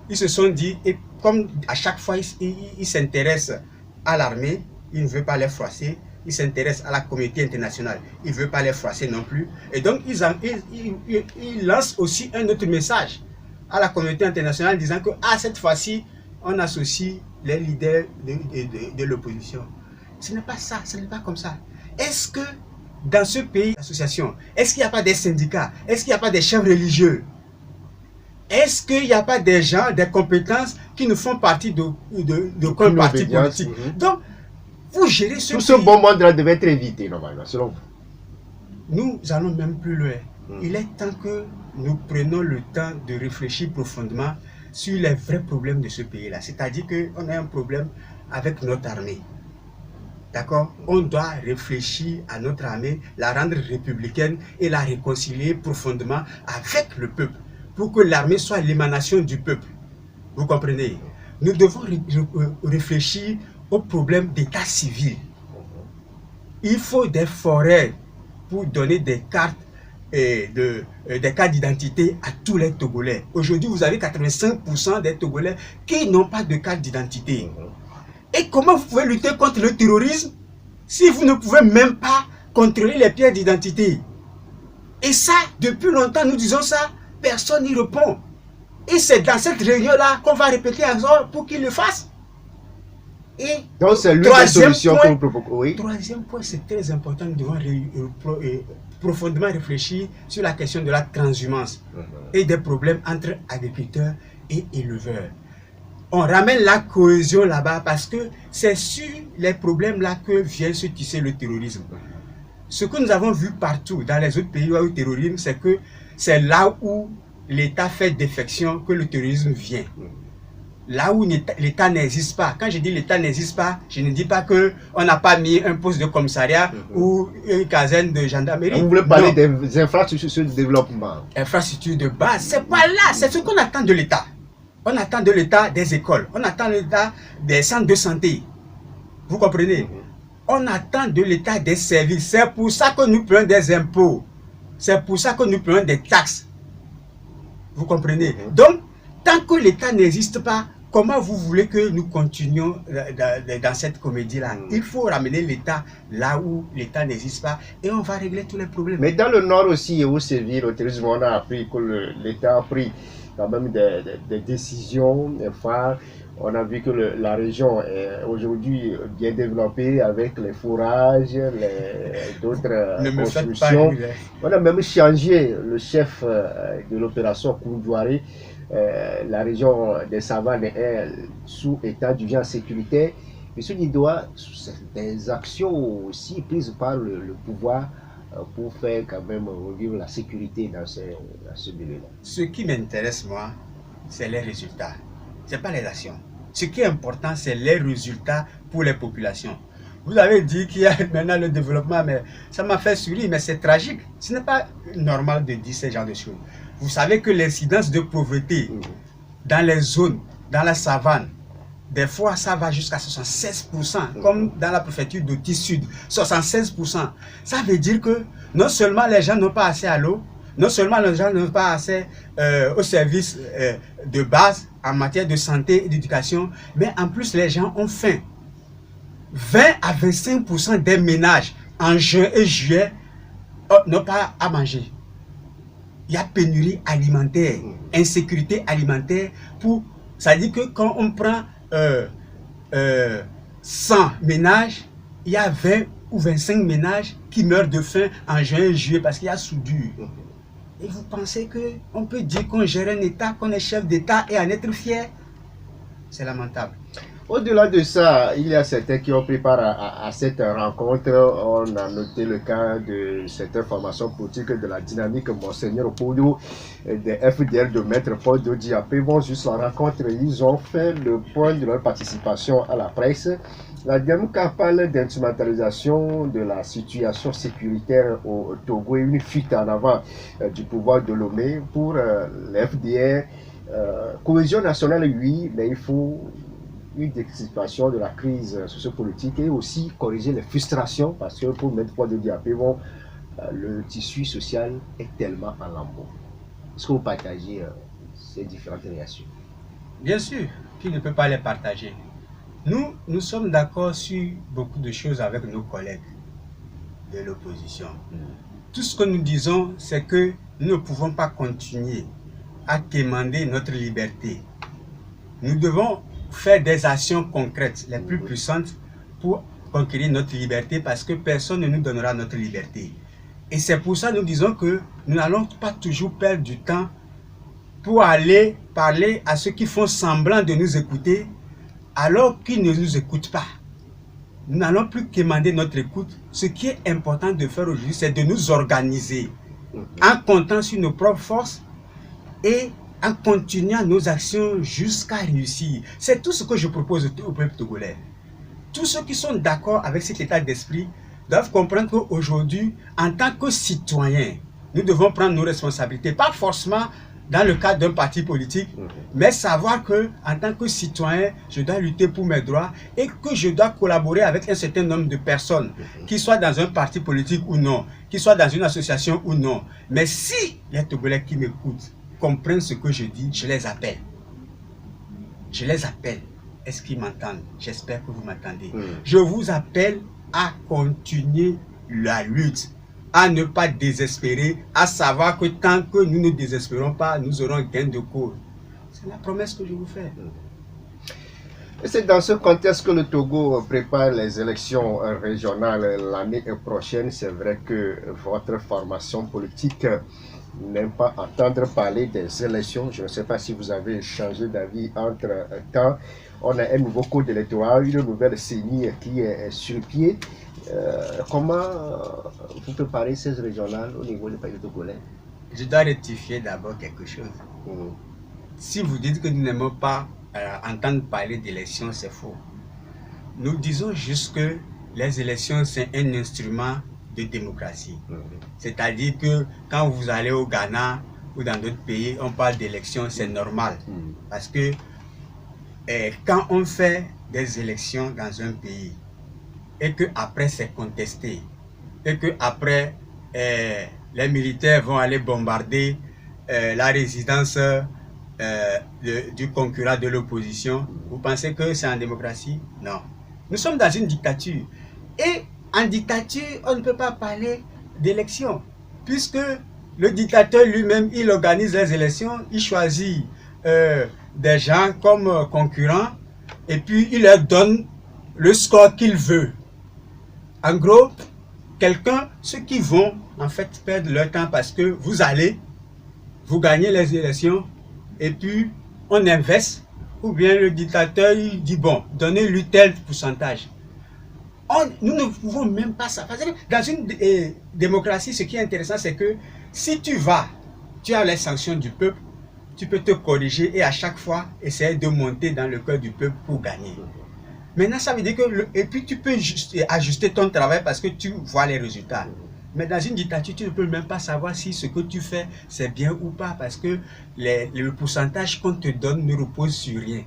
ils se sont dit, et comme à chaque fois ils s'intéressent à l'armée, ils ne veulent pas les froisser, ils s'intéressent à la communauté internationale, ils ne veulent pas les froisser non plus, et donc ils lancent aussi un autre message à la communauté internationale disant que cette fois-ci, on associe les leaders de l'opposition. Ce n'est pas ça, ce n'est pas comme ça. Est-ce que dans ce pays d'association, est-ce qu'il n'y a pas des syndicats? Est-ce qu'il n'y a pas des chefs religieux? Est-ce qu'il n'y a pas des gens, des compétences qui ne font partie d'aucun parti politique? Donc, vous gérez ce pays. Tout ce bon monde-là devait être évité, normalement, selon vous. Nous allons même plus loin. Il est temps que nous prenions le temps de réfléchir profondément sur les vrais problèmes de ce pays-là. C'est-à-dire qu'on a un problème avec notre armée. D'accord? On doit réfléchir à notre armée, la rendre républicaine et la réconcilier profondément avec le peuple, pour que l'armée soit l'émanation du peuple. Vous comprenez? Nous devons réfléchir au problème d'état civil. Il faut des forêts pour donner des cartes des cartes d'identité à tous les Togolais. Aujourd'hui, vous avez 85% des Togolais qui n'ont pas de carte d'identité. Et comment vous pouvez lutter contre le terrorisme si vous ne pouvez même pas contrôler les pièces d'identité? Et ça, depuis longtemps, nous disons ça, personne n'y répond. Et c'est dans cette réunion-là qu'on va répéter à Zor pour qu'il le fasse. Et donc c'est l'une des solutions que vous proposez. Oui. Troisième point, c'est très important, nous devons profondément réfléchir sur la question de la transhumance et des problèmes entre agriculteurs et éleveurs. On ramène la cohésion là-bas parce que c'est sur les problèmes là que vient se tisser le terrorisme. Ce que nous avons vu partout dans les autres pays où il y a eu terrorisme, c'est que c'est là où l'État fait défection que le terrorisme vient. Là où l'État n'existe pas. Quand je dis l'État n'existe pas, je ne dis pas qu'on n'a pas mis un poste de commissariat ou une caserne de gendarmerie. Vous voulez parler des infrastructures de développement. Infrastructures de base, c'est pas là, c'est ce qu'on attend de l'État. On attend de l'État des écoles, on attend de l'État des centres de santé. Vous comprenez? On attend de l'État des services. C'est pour ça que nous prenons des impôts. C'est pour ça que nous prenons des taxes. Vous comprenez? Donc, tant que l'État n'existe pas, comment vous voulez que nous continuions dans cette comédie-là? Il faut ramener l'État là où l'État n'existe pas et on va régler tous les problèmes. Mais dans le Nord aussi, où sévit le terrorisme, on a appris que l'État a pris quand même des décisions phares. On a vu que la région est aujourd'hui bien développée avec les fourrages, d'autres constructions. On a même changé le chef de l'opération Koundouaré. La région des savanes est sous état d'urgence sécuritaire. M. Nidoa, des actions aussi prises par le pouvoir pour faire quand même revivre la sécurité dans ce milieu-là. Ce qui m'intéresse, moi, c'est les résultats. Ce n'est pas les actions. Ce qui est important, c'est les résultats pour les populations. Vous avez dit qu'il y a maintenant le développement, mais ça m'a fait sourire, mais c'est tragique. Ce n'est pas normal de dire ce genre de choses. Vous savez que l'incidence de pauvreté dans les zones, dans la savane, des fois ça va jusqu'à 76%, comme dans la préfecture d'Oti Sud, 76%. Ça veut dire que non seulement les gens n'ont pas accès à l'eau, non seulement les gens n'ont pas accès aux services de base en matière de santé et d'éducation, mais en plus les gens ont faim. 20 à 25% des ménages en juin et juillet n'ont pas à manger. Il y a pénurie alimentaire, insécurité alimentaire. Ça dit que quand on prend 100 ménages, il y a 20 ou 25 ménages qui meurent de faim en juin et juillet parce qu'il y a soudure. Et vous pensez qu'on peut dire qu'on gère un État, qu'on est chef d'État et en être fier? C'est lamentable. Au-delà de ça, il y a certains qui ont pris part à cette rencontre. On a noté le cas de certaines formations politiques de la dynamique Monseigneur Opoudou, des FDL de Maître Paul Dodiapé. Bon, juste la rencontre, ils ont fait le point de leur participation à la presse. La dynamique parle d'instrumentalisation de la situation sécuritaire au Togo et une fuite en avant du pouvoir de Lomé pour les FDR. Cohésion nationale, oui, mais il faut une dissipation de la crise sociopolitique et aussi corriger les frustrations parce que pour Maître Paul Dodiapé, le tissu social est tellement en lambeaux. Est-ce que vous partagez ces différentes réactions? Bien sûr, qui ne peut pas les partager. Nous sommes d'accord sur beaucoup de choses avec nos collègues de l'opposition. Tout ce que nous disons, c'est que nous ne pouvons pas continuer à demander notre liberté. Nous devons faire des actions concrètes, les plus puissantes, pour conquérir notre liberté, parce que personne ne nous donnera notre liberté. Et c'est pour ça que nous disons que nous n'allons pas toujours perdre du temps pour aller parler à ceux qui font semblant de nous écouter, alors qu'ils ne nous écoutent pas. Nous n'allons plus demander notre écoute. Ce qui est important de faire aujourd'hui, c'est de nous organiser en comptant sur nos propres forces et en continuant nos actions jusqu'à réussir. C'est tout ce que je propose au peuple togolais. Tous ceux qui sont d'accord avec cet état d'esprit doivent comprendre qu'aujourd'hui, en tant que citoyens, nous devons prendre nos responsabilités, pas forcément dans le cadre d'un parti politique, mais savoir que en tant que citoyen, je dois lutter pour mes droits et que je dois collaborer avec un certain nombre de personnes, qu'ils soient dans un parti politique ou non, qu'ils soient dans une association ou non. Mais si les Togolais qui m'écoutent comprennent ce que je dis, je les appelle. Je les appelle. Est-ce qu'ils m'entendent? J'espère que vous m'entendez. Je vous appelle à continuer la lutte à ne pas désespérer, à savoir que tant que nous ne désespérons pas, nous aurons gain de cause. C'est la promesse que je vous fais. Et c'est dans ce contexte que le Togo prépare les élections régionales l'année prochaine. C'est vrai que votre formation politique n'aime pas entendre parler des élections. Je ne sais pas si vous avez changé d'avis entre-temps. On a un nouveau code électoral, une nouvelle CENI qui est sur pied. Comment vous préparez ces régionales au niveau du pays togolais? Je dois rectifier d'abord quelque chose. Si vous dites que nous n'aimons pas entendre parler d'élections, c'est faux. Nous disons juste que les élections, c'est un instrument de démocratie. C'est-à-dire que quand vous allez au Ghana ou dans d'autres pays, on parle d'élections, c'est normal. Parce que quand on fait des élections dans un pays et que après c'est contesté et que après les militaires vont aller bombarder la résidence du concurrent de l'opposition, vous pensez que c'est en démocratie? Non. Nous sommes dans une dictature. Et en dictature, on ne peut pas parler d'élection. Puisque le dictateur lui-même, il organise les élections, il choisit des gens comme concurrents et puis il leur donne le score qu'il veut. En gros, ceux qui vont en fait perdre leur temps parce que vous gagnez les élections et puis on investe, ou bien le dictateur il dit bon, donnez-lui tel pourcentage. Nous ne pouvons même pas ça. Dans une démocratie, ce qui est intéressant, c'est que si tu as les sanctions du peuple, tu peux te corriger et à chaque fois essayer de monter dans le cœur du peuple pour gagner. Maintenant, ça veut dire que et puis tu peux ajuster ton travail parce que tu vois les résultats. Mais dans une dictature, tu ne peux même pas savoir si ce que tu fais, c'est bien ou pas, parce que le pourcentage qu'on te donne ne repose sur rien.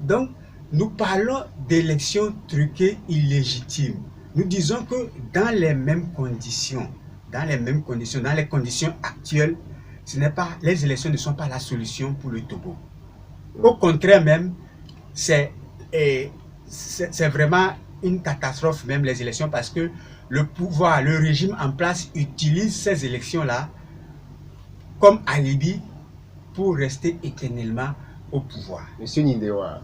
Donc, nous parlons d'élections truquées illégitimes. Nous disons que dans les conditions actuelles, les élections ne sont pas la solution pour le Togo. Au contraire même, c'est vraiment une catastrophe même les élections parce que le régime en place utilise ces élections-là comme alibi pour rester éternellement au pouvoir. Monsieur Nindewa,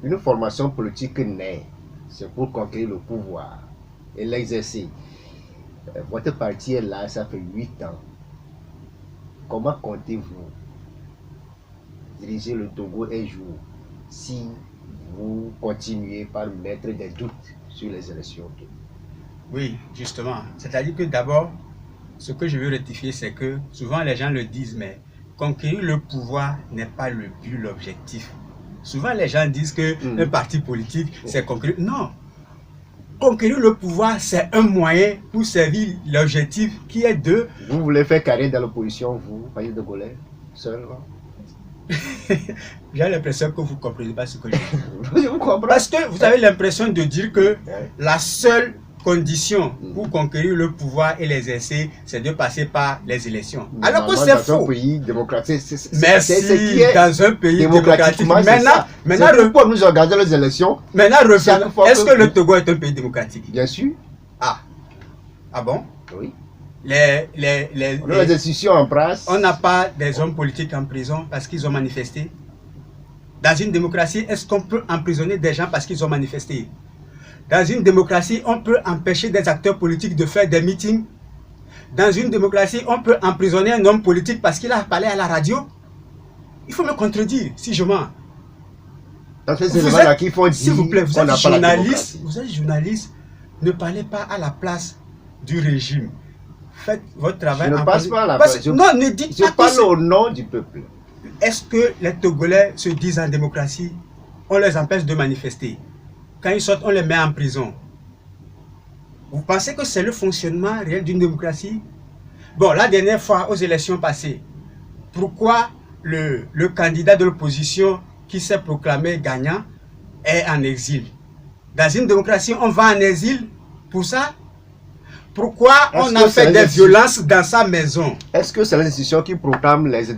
une formation politique naît, c'est pour conquérir le pouvoir et l'exercer. Votre parti est là, ça fait 8 ans. Comment comptez-vous diriger le Togo un jour si vous continuez par mettre des doutes sur les élections? Oui, justement. C'est-à-dire que d'abord, ce que je veux rectifier, c'est que souvent les gens le disent, mais conquérir le pouvoir n'est pas le but, l'objectif. Souvent les gens disent qu'un parti politique, c'est conquérir. Non. Conquérir le pouvoir, c'est un moyen pour servir l'objectif qui est de... Vous voulez faire carrière dans l'opposition, vous, Paris de Gaulle, seul? J'ai l'impression que vous ne comprenez pas ce que je dis. Je vous comprends. Parce que vous avez l'impression de dire que la seule condition pour conquérir le pouvoir et l'exercer, c'est de passer par les élections. Alors que c'est faux. Dans un pays démocratique, merci, dans un pays démocratique. Maintenant, pourquoi nous organisons les élections? Maintenant, est-ce que le Togo est un pays démocratique? Bien sûr. Ah bon? Oui. On a les institutions en place. On n'a pas des hommes politiques en prison parce qu'ils ont manifesté. Dans une démocratie, est-ce qu'on peut emprisonner des gens parce qu'ils ont manifesté? Dans une démocratie, on peut empêcher des acteurs politiques de faire des meetings. Dans une démocratie, on peut emprisonner un homme politique parce qu'il a parlé à la radio. Il faut me contredire si je mens. S'il vous plaît, vous êtes journaliste, ne parlez pas à la place du régime. Faites votre travail. Je ne passe pas à la place. Non, ne dites pas. Je parle au nom du peuple. Est-ce que les Togolais se disent en démocratie? On les empêche de manifester. Quand ils sortent, on les met en prison. Vous pensez que c'est le fonctionnement réel d'une démocratie? Bon, la dernière fois, aux élections passées, pourquoi le candidat de l'opposition qui s'est proclamé gagnant est en exil? Dans une démocratie, on va en exil pour ça? Pourquoi on a fait des violences dans sa maison? Est-ce que c'est l'institution qui proclame les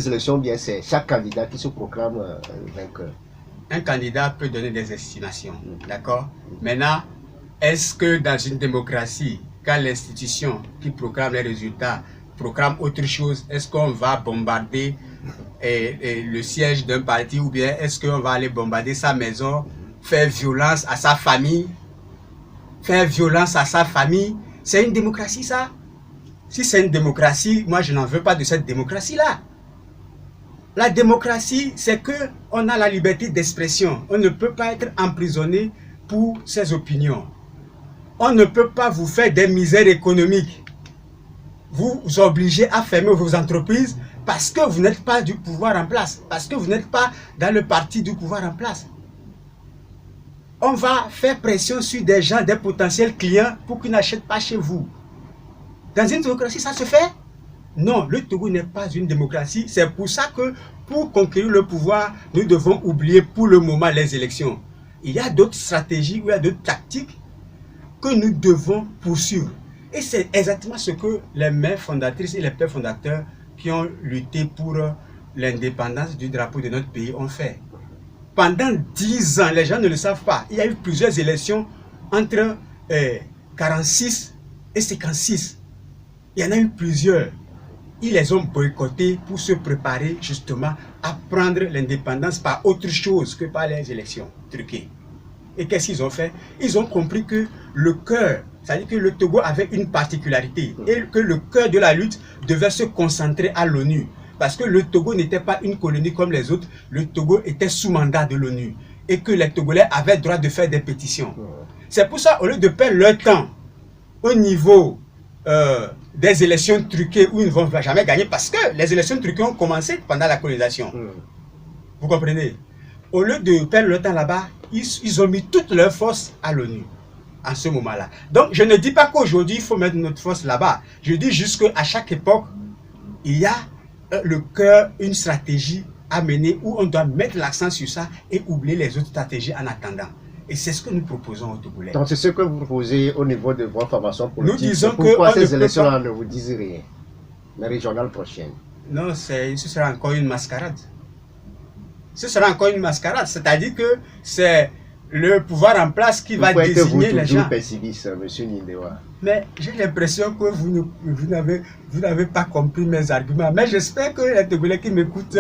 élections, bien c'est chaque candidat qui se proclame vainqueur? Un candidat peut donner des estimations, d'accord? Maintenant, est-ce que dans une démocratie, quand l'institution qui proclame les résultats proclame autre chose, est-ce qu'on va bombarder le siège d'un parti ou bien est-ce qu'on va aller bombarder sa maison, faire violence à sa famille? Faire violence à sa famille, c'est une démocratie ça? Si c'est une démocratie, moi je n'en veux pas de cette démocratie-là. La démocratie, c'est qu'on a la liberté d'expression. On ne peut pas être emprisonné pour ses opinions. On ne peut pas vous faire des misères économiques. Vous obligez à fermer vos entreprises parce que vous n'êtes pas du pouvoir en place. Parce que vous n'êtes pas dans le parti du pouvoir en place. On va faire pression sur des gens, des potentiels clients pour qu'ils n'achètent pas chez vous. Dans une démocratie, ça se fait? Non, le Togo n'est pas une démocratie. C'est pour ça que pour conquérir le pouvoir, nous devons oublier pour le moment les élections. Il y a d'autres stratégies, il y a d'autres tactiques que nous devons poursuivre. Et c'est exactement ce que les mères fondatrices et les pères fondateurs qui ont lutté pour l'indépendance du drapeau de notre pays ont fait. Pendant 10 ans, les gens ne le savent pas, il y a eu plusieurs élections entre 46 et 56. Il y en a eu plusieurs. Ils les ont boycottés pour se préparer justement à prendre l'indépendance par autre chose que par les élections truquées. Et qu'est-ce qu'ils ont fait? Ils ont compris que le cœur, c'est-à-dire que le Togo avait une particularité et que le cœur de la lutte devait se concentrer à l'ONU. Parce que le Togo n'était pas une colonie comme les autres, le Togo était sous mandat de l'ONU et que les Togolais avaient le droit de faire des pétitions. C'est pour ça, au lieu de perdre leur temps au niveau des élections truquées où ils ne vont jamais gagner, parce que les élections truquées ont commencé pendant la colonisation. Vous comprenez? Au lieu de perdre leur temps là-bas, ils ont mis toutes leurs forces à l'ONU en ce moment-là. Donc, je ne dis pas qu'aujourd'hui, il faut mettre notre force là-bas. Je dis juste qu'à chaque époque, il y a le cœur, une stratégie à mener où on doit mettre l'accent sur ça et oublier les autres stratégies en attendant. Et c'est ce que nous proposons aux Togolais. Donc, c'est ce que vous proposez au niveau de votre formation politique. Nous disons pourquoi que ces élections-là ne vous disent rien? Les régionales prochaines. Non, ce sera encore une mascarade. Ce sera encore une mascarade. C'est-à-dire que c'est le pouvoir en place qui va désigner les gens. Vous êtes pessimiste, M. Nindewa. Mais j'ai l'impression que vous n'avez pas compris mes arguments. Mais j'espère que les Togolais qui m'écoutent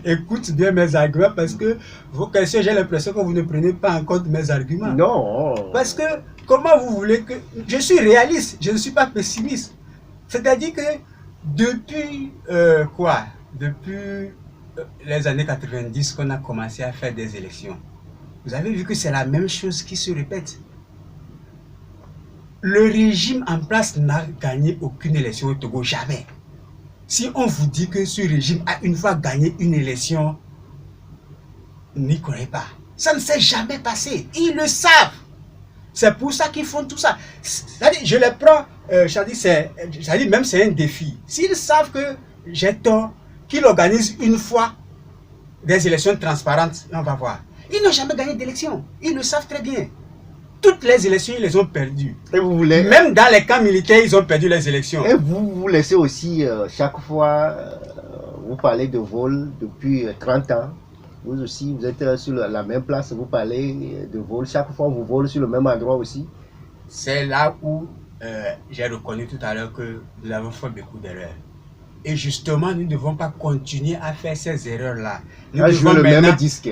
écoutent bien mes arguments parce que vos questions, j'ai l'impression que vous ne prenez pas en compte mes arguments. Non. Parce que comment vous voulez que... Je suis réaliste, je ne suis pas pessimiste. C'est-à-dire que depuis Depuis les années 90 qu'on a commencé à faire des élections. Vous avez vu que c'est la même chose qui se répète. Le régime en place n'a gagné aucune élection au Togo, jamais. Si on vous dit que ce régime a une fois gagné une élection, n'y croyez pas. Ça ne s'est jamais passé. Ils le savent. C'est pour ça qu'ils font tout ça. Je les prends, même c'est un défi. S'ils savent que j'ai tort, qu'ils organisent une fois des élections transparentes, on va voir. Ils n'ont jamais gagné d'élection. Ils le savent très bien. Toutes les élections, ils les ont perdues. Et vous voulez... Même dans les camps militaires, ils ont perdu les élections. Et vous laissez aussi, chaque fois, vous parlez de vol depuis 30 ans. Vous aussi, vous êtes sur la même place, vous parlez de vol. Chaque fois, vous volez sur le même endroit aussi. C'est là où j'ai reconnu tout à l'heure que nous avons fait beaucoup d'erreurs. Et justement, nous ne devons pas continuer à faire ces erreurs-là. Nous devons le même disque.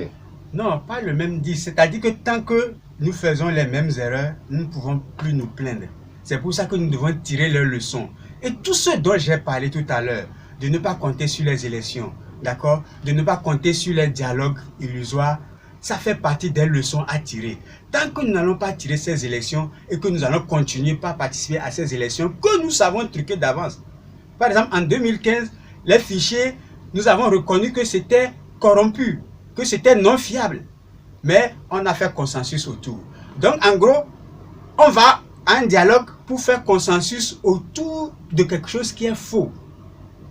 Non, pas le même disque. C'est-à-dire que tant que nous faisons les mêmes erreurs, nous ne pouvons plus nous plaindre. C'est pour ça que nous devons tirer leurs leçons. Et tout ce dont j'ai parlé tout à l'heure, de ne pas compter sur les élections, d'accord, de ne pas compter sur les dialogues illusoires, ça fait partie des leçons à tirer. Tant que nous n'allons pas tirer ces élections et que nous allons continuer pas participer à ces élections que nous savons truquer d'avance. Par exemple, en 2015, les fichiers, nous avons reconnu que c'était corrompu, que c'était non fiable. Mais on a fait consensus autour. Donc, en gros, on va à un dialogue pour faire consensus autour de quelque chose qui est faux.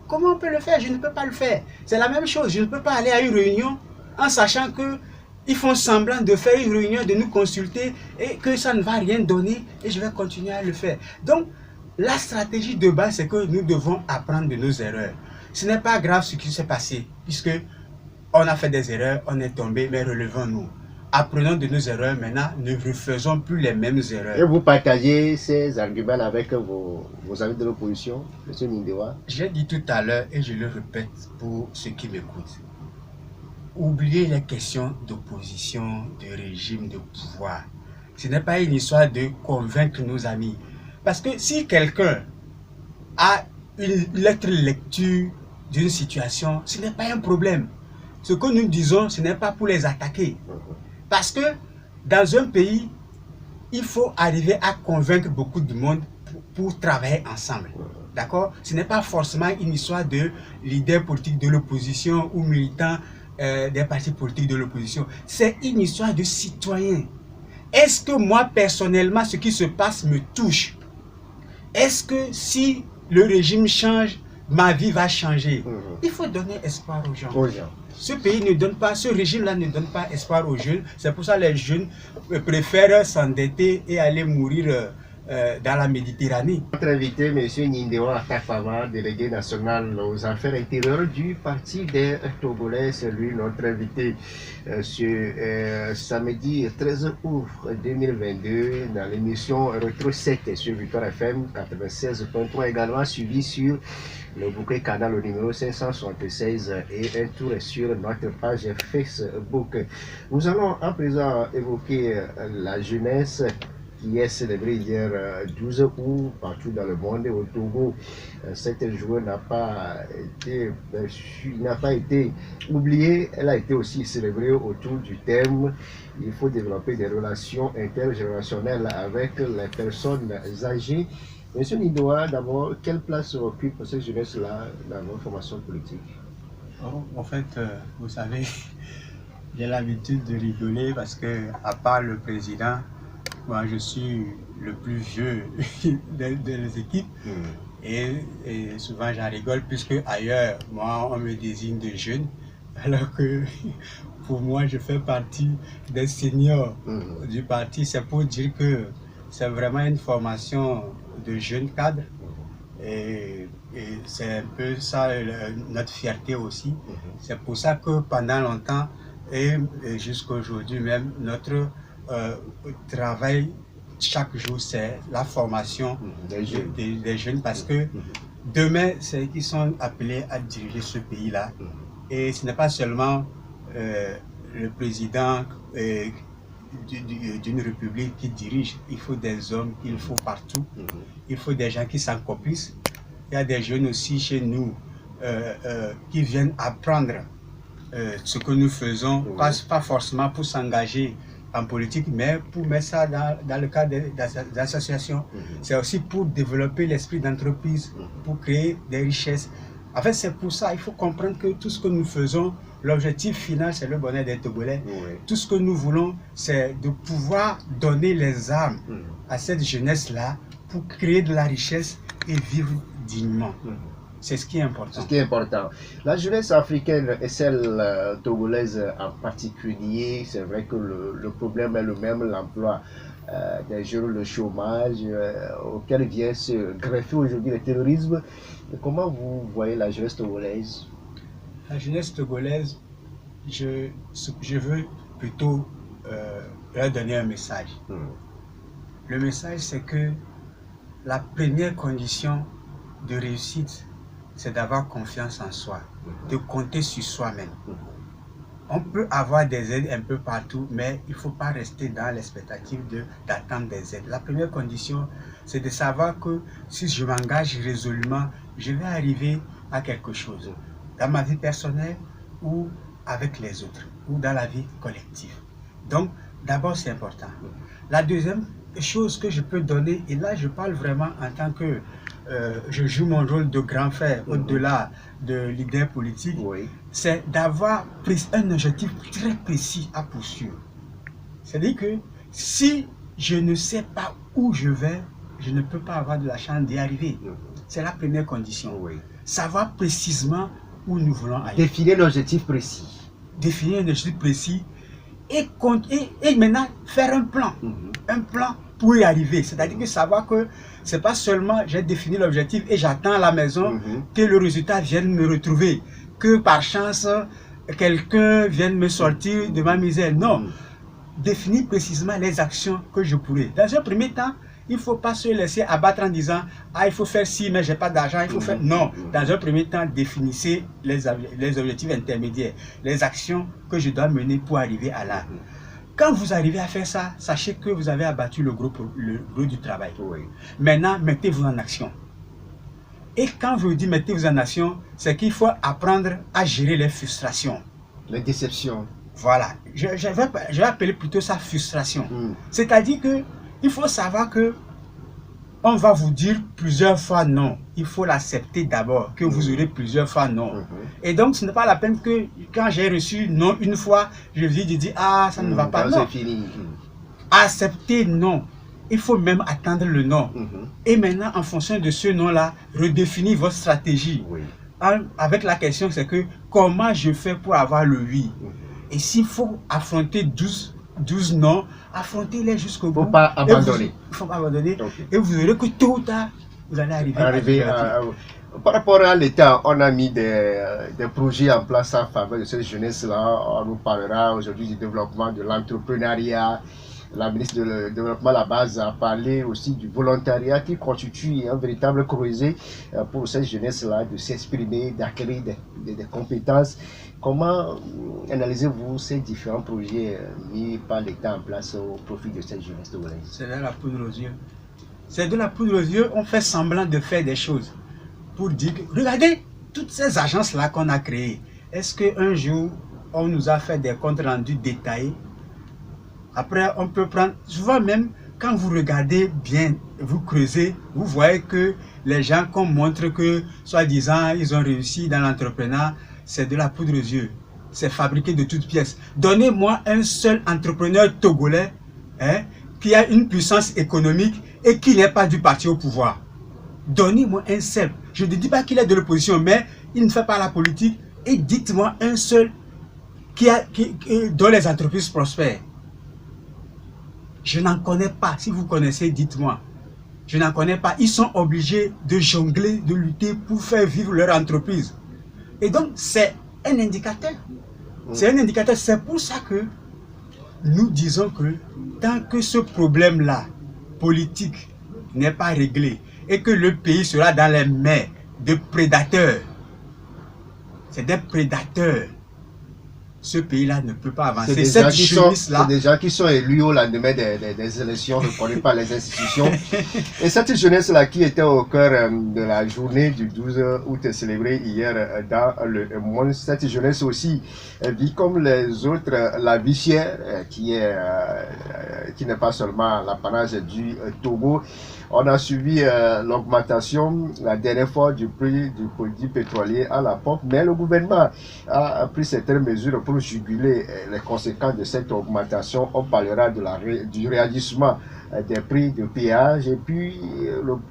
Comment on peut le faire? Je ne peux pas le faire. C'est la même chose. Je ne peux pas aller à une réunion en sachant qu'ils font semblant de faire une réunion, de nous consulter et que ça ne va rien donner et je vais continuer à le faire. Donc, la stratégie de base, c'est que nous devons apprendre de nos erreurs. Ce n'est pas grave ce qui s'est passé puisque on a fait des erreurs, on est tombé, mais relevons-nous. apprenons de nos erreurs maintenant, ne refaisons plus les mêmes erreurs. Et vous partagez ces arguments avec vos amis de l'opposition, M. Nindewa? J'ai dit tout à l'heure et je le répète pour ceux qui m'écoutent. Oubliez les questions d'opposition, de régime, de pouvoir. Ce n'est pas une histoire de convaincre nos amis. Parce que si quelqu'un a une lecture d'une situation, ce n'est pas un problème. Ce que nous disons, ce n'est pas pour les attaquer. Parce que dans un pays, il faut arriver à convaincre beaucoup de monde pour travailler ensemble. D'accord? Ce n'est pas forcément une histoire de leader politique de l'opposition ou militant des partis politiques de l'opposition. C'est une histoire de citoyens. Est-ce que moi, personnellement, ce qui se passe me touche? Est-ce que si le régime change, ma vie va changer? Il faut donner espoir aux gens. Ce pays ne donne pas, ce régime-là ne donne pas espoir aux jeunes. C'est pour ça que les jeunes préfèrent s'endetter et aller mourir dans la Méditerranée. Notre invité, M. Nindewa Atafama, délégué national aux affaires intérieures du Parti des Togolais, c'est lui notre invité ce samedi 13 août 2022 dans l'émission Retro 7 sur Victoire FM 96.3, également suivi sur le bouquet canal au numéro 576 et un tour sur notre page Facebook. Nous allons à présent évoquer la jeunesse qui est célébrée hier 12 août partout dans le monde et au Togo. Cette journée n'a pas été oubliée, elle a été aussi célébrée autour du thème « Il faut développer des relations intergénérationnelles avec les personnes âgées ». Monsieur Nindewa, d'abord, quelle place occupe cette jeunesse-là dans votre formation politique? En fait, vous savez, j'ai l'habitude de rigoler parce que, à part le président, moi je suis le plus vieux des équipes et souvent j'en rigole puisque ailleurs, moi on me désigne de jeune alors que pour moi je fais partie des seniors du parti. C'est pour dire que c'est vraiment une formation de jeunes cadres et c'est un peu ça notre fierté aussi. C'est pour ça que pendant longtemps et jusqu'à aujourd'hui même, notre travail chaque jour c'est la formation des jeunes parce que demain c'est eux qui sont appelés à diriger ce pays-là et ce n'est pas seulement le président d'une république qui dirige, il faut des hommes, il faut partout, il faut des gens qui s'accomplissent. Il y a des jeunes aussi chez nous qui viennent apprendre ce que nous faisons, pas forcément pour s'engager en politique, mais pour mettre ça dans le cadre d'associations. C'est aussi pour développer l'esprit d'entreprise, pour créer des richesses. En fait, c'est pour ça, il faut comprendre que tout ce que nous faisons, l'objectif final, c'est le bonheur des Togolais. Tout ce que nous voulons, c'est de pouvoir donner les armes à cette jeunesse-là pour créer de la richesse et vivre dignement. C'est ce qui est important. C'est ce qui est important. La jeunesse africaine et celle togolaise en particulier, c'est vrai que le problème est le même, l'emploi des jeunes, le chômage auquel vient se greffer aujourd'hui le terrorisme. Comment vous voyez la jeunesse togolaise? La jeunesse togolaise, je veux plutôt leur donner un message. Le message, c'est que la première condition de réussite, c'est d'avoir confiance en soi, de compter sur soi-même. On peut avoir des aides un peu partout, mais il ne faut pas rester dans l'expectative d'attendre des aides. La première condition, c'est de savoir que si je m'engage résolument, je vais arriver à quelque chose, dans ma vie personnelle ou avec les autres, ou dans la vie collective. Donc, d'abord, c'est important. La deuxième chose que je peux donner, et là, je parle vraiment en tant que je joue mon rôle de grand frère, au-delà de leader politique, c'est d'avoir un objectif très précis à poursuivre. C'est-à-dire que si je ne sais pas où je vais, je ne peux pas avoir de la chance d'y arriver. C'est la première condition. Savoir précisément où nous voulons aller. Définir l'objectif précis. Définir un objectif précis et maintenant faire un plan. Un plan pour y arriver. C'est-à-dire que savoir que c'est pas seulement j'ai défini l'objectif et j'attends à la maison que le résultat vienne me retrouver, que par chance quelqu'un vienne me sortir de ma misère. Non. définir précisément les actions que je pourrais. Dans un premier temps, il ne faut pas se laisser abattre en disant « Ah, il faut faire ci, mais je n'ai pas d'argent, il faut faire... » Non, dans un premier temps, définissez les objectifs intermédiaires, les actions que je dois mener pour arriver à là. Quand vous arrivez à faire ça, sachez que vous avez abattu le gros du travail. Oui. Maintenant, mettez-vous en action. Et quand je vous dis mettez-vous en action, c'est qu'il faut apprendre à gérer les frustrations. Les déceptions. Voilà. Je vais appeler plutôt ça frustration. C'est-à-dire que il faut savoir que on va vous dire plusieurs fois non. Il faut l'accepter d'abord, que vous aurez plusieurs fois non. Et donc, ce n'est pas la peine que quand j'ai reçu non une fois, je vous dis ah, ça ne va pas. Non. Fini. Accepter non. Il faut même attendre le non. Et maintenant, en fonction de ce non-là, redéfinir votre stratégie. Oui. Avec la question, c'est que comment je fais pour avoir le oui? Et s'il faut affronter 12 non, affrontez-les jusqu'au bout. Il ne faut pas abandonner. Il ne faut pas abandonner. Okay. Et vous verrez que tôt ou tard, vous allez arriver à... Par rapport à l'État, on a mis des projets en place en faveur de cette jeunesse-là. On nous parlera aujourd'hui du développement de l'entrepreneuriat. La ministre du Développement à la base a parlé aussi du volontariat qui constitue un véritable creuset pour cette jeunesse-là de s'exprimer, d'acquérir des compétences. Comment analysez-vous ces différents projets mis par l'État en place au profit de cette jeunesse de Ouellet? C'est de la poudre aux yeux. C'est de la poudre aux yeux. On fait semblant de faire des choses pour dire que, regardez, toutes ces agences-là qu'on a créées, est-ce qu'un jour, on nous a fait des comptes rendus détaillés? Après, on peut prendre, souvent même, quand vous regardez bien, vous creusez, vous voyez que les gens qu'on montre que, soi-disant, ils ont réussi dans l'entrepreneuriat, c'est de la poudre aux yeux. C'est fabriqué de toutes pièces. Donnez-moi un seul entrepreneur togolais qui a une puissance économique et qui n'est pas du parti au pouvoir. Donnez-moi un seul. Je ne dis pas qu'il est de l'opposition, mais il ne fait pas la politique. Et dites-moi un seul dont les entreprises prospèrent. Je n'en connais pas. Si vous connaissez, dites-moi. Je n'en connais pas. Ils sont obligés de jongler, de lutter pour faire vivre leur entreprise. Et donc, c'est un indicateur. C'est un indicateur. C'est pour ça que nous disons que tant que ce problème-là, politique, n'est pas réglé et que le pays sera dans les mains de prédateurs, c'est des prédateurs, ce pays-là ne peut pas avancer. C'est des gens qui sont élus au lendemain des élections, ne connaissent pas les institutions. Et cette jeunesse-là qui était au cœur de la journée du 12 août célébrée hier dans le monde, cette jeunesse aussi vit comme les autres la vie chère, qui n'est pas seulement l'apanage du Togo. On a suivi l'augmentation la dernière fois du prix du produit pétrolier à la pompe, mais le gouvernement a pris certaines mesures pour juguler les conséquences de cette augmentation. On parlera du réajustement des prix de péage et puis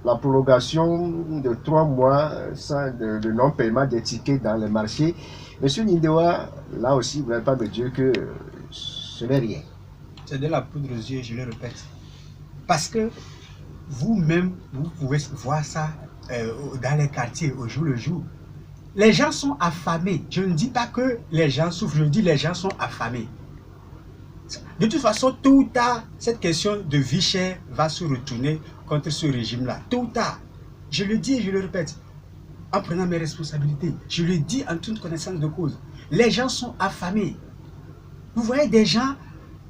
la prolongation de 3 mois de non-paiement des tickets dans les marchés. Monsieur Nindewa, là aussi, vous n'allez pas me dire que ce n'est rien. C'est de la poudre aux yeux, je le répète. Parce que vous-même, vous pouvez voir ça dans les quartiers au jour le jour. Les gens sont affamés. Je ne dis pas que les gens souffrent, je dis les gens sont affamés. De toute façon, tôt ou tard, cette question de vie chère va se retourner contre ce régime-là. Tôt ou tard. Je le dis et je le répète, en prenant mes responsabilités. Je le dis en toute connaissance de cause. Les gens sont affamés. Vous voyez des gens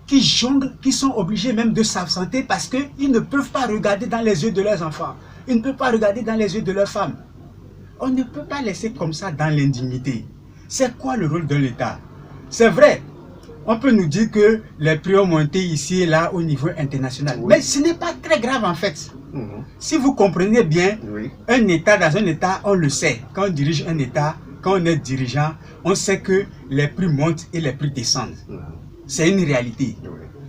qui jonglent, qui sont obligés même de s'absenter parce qu'ils ne peuvent pas regarder dans les yeux de leurs enfants. Ils ne peuvent pas regarder dans les yeux de leurs femmes. On ne peut pas laisser comme ça dans l'indignité. C'est quoi le rôle de l'État? C'est vrai, on peut nous dire que les prix ont monté ici et là au niveau international. Oui. Mais ce n'est pas très grave en fait. Si vous comprenez bien, un État, dans un État, on le sait. Quand on dirige un État, quand on est dirigeant, on sait que les prix montent et les prix descendent. C'est une réalité.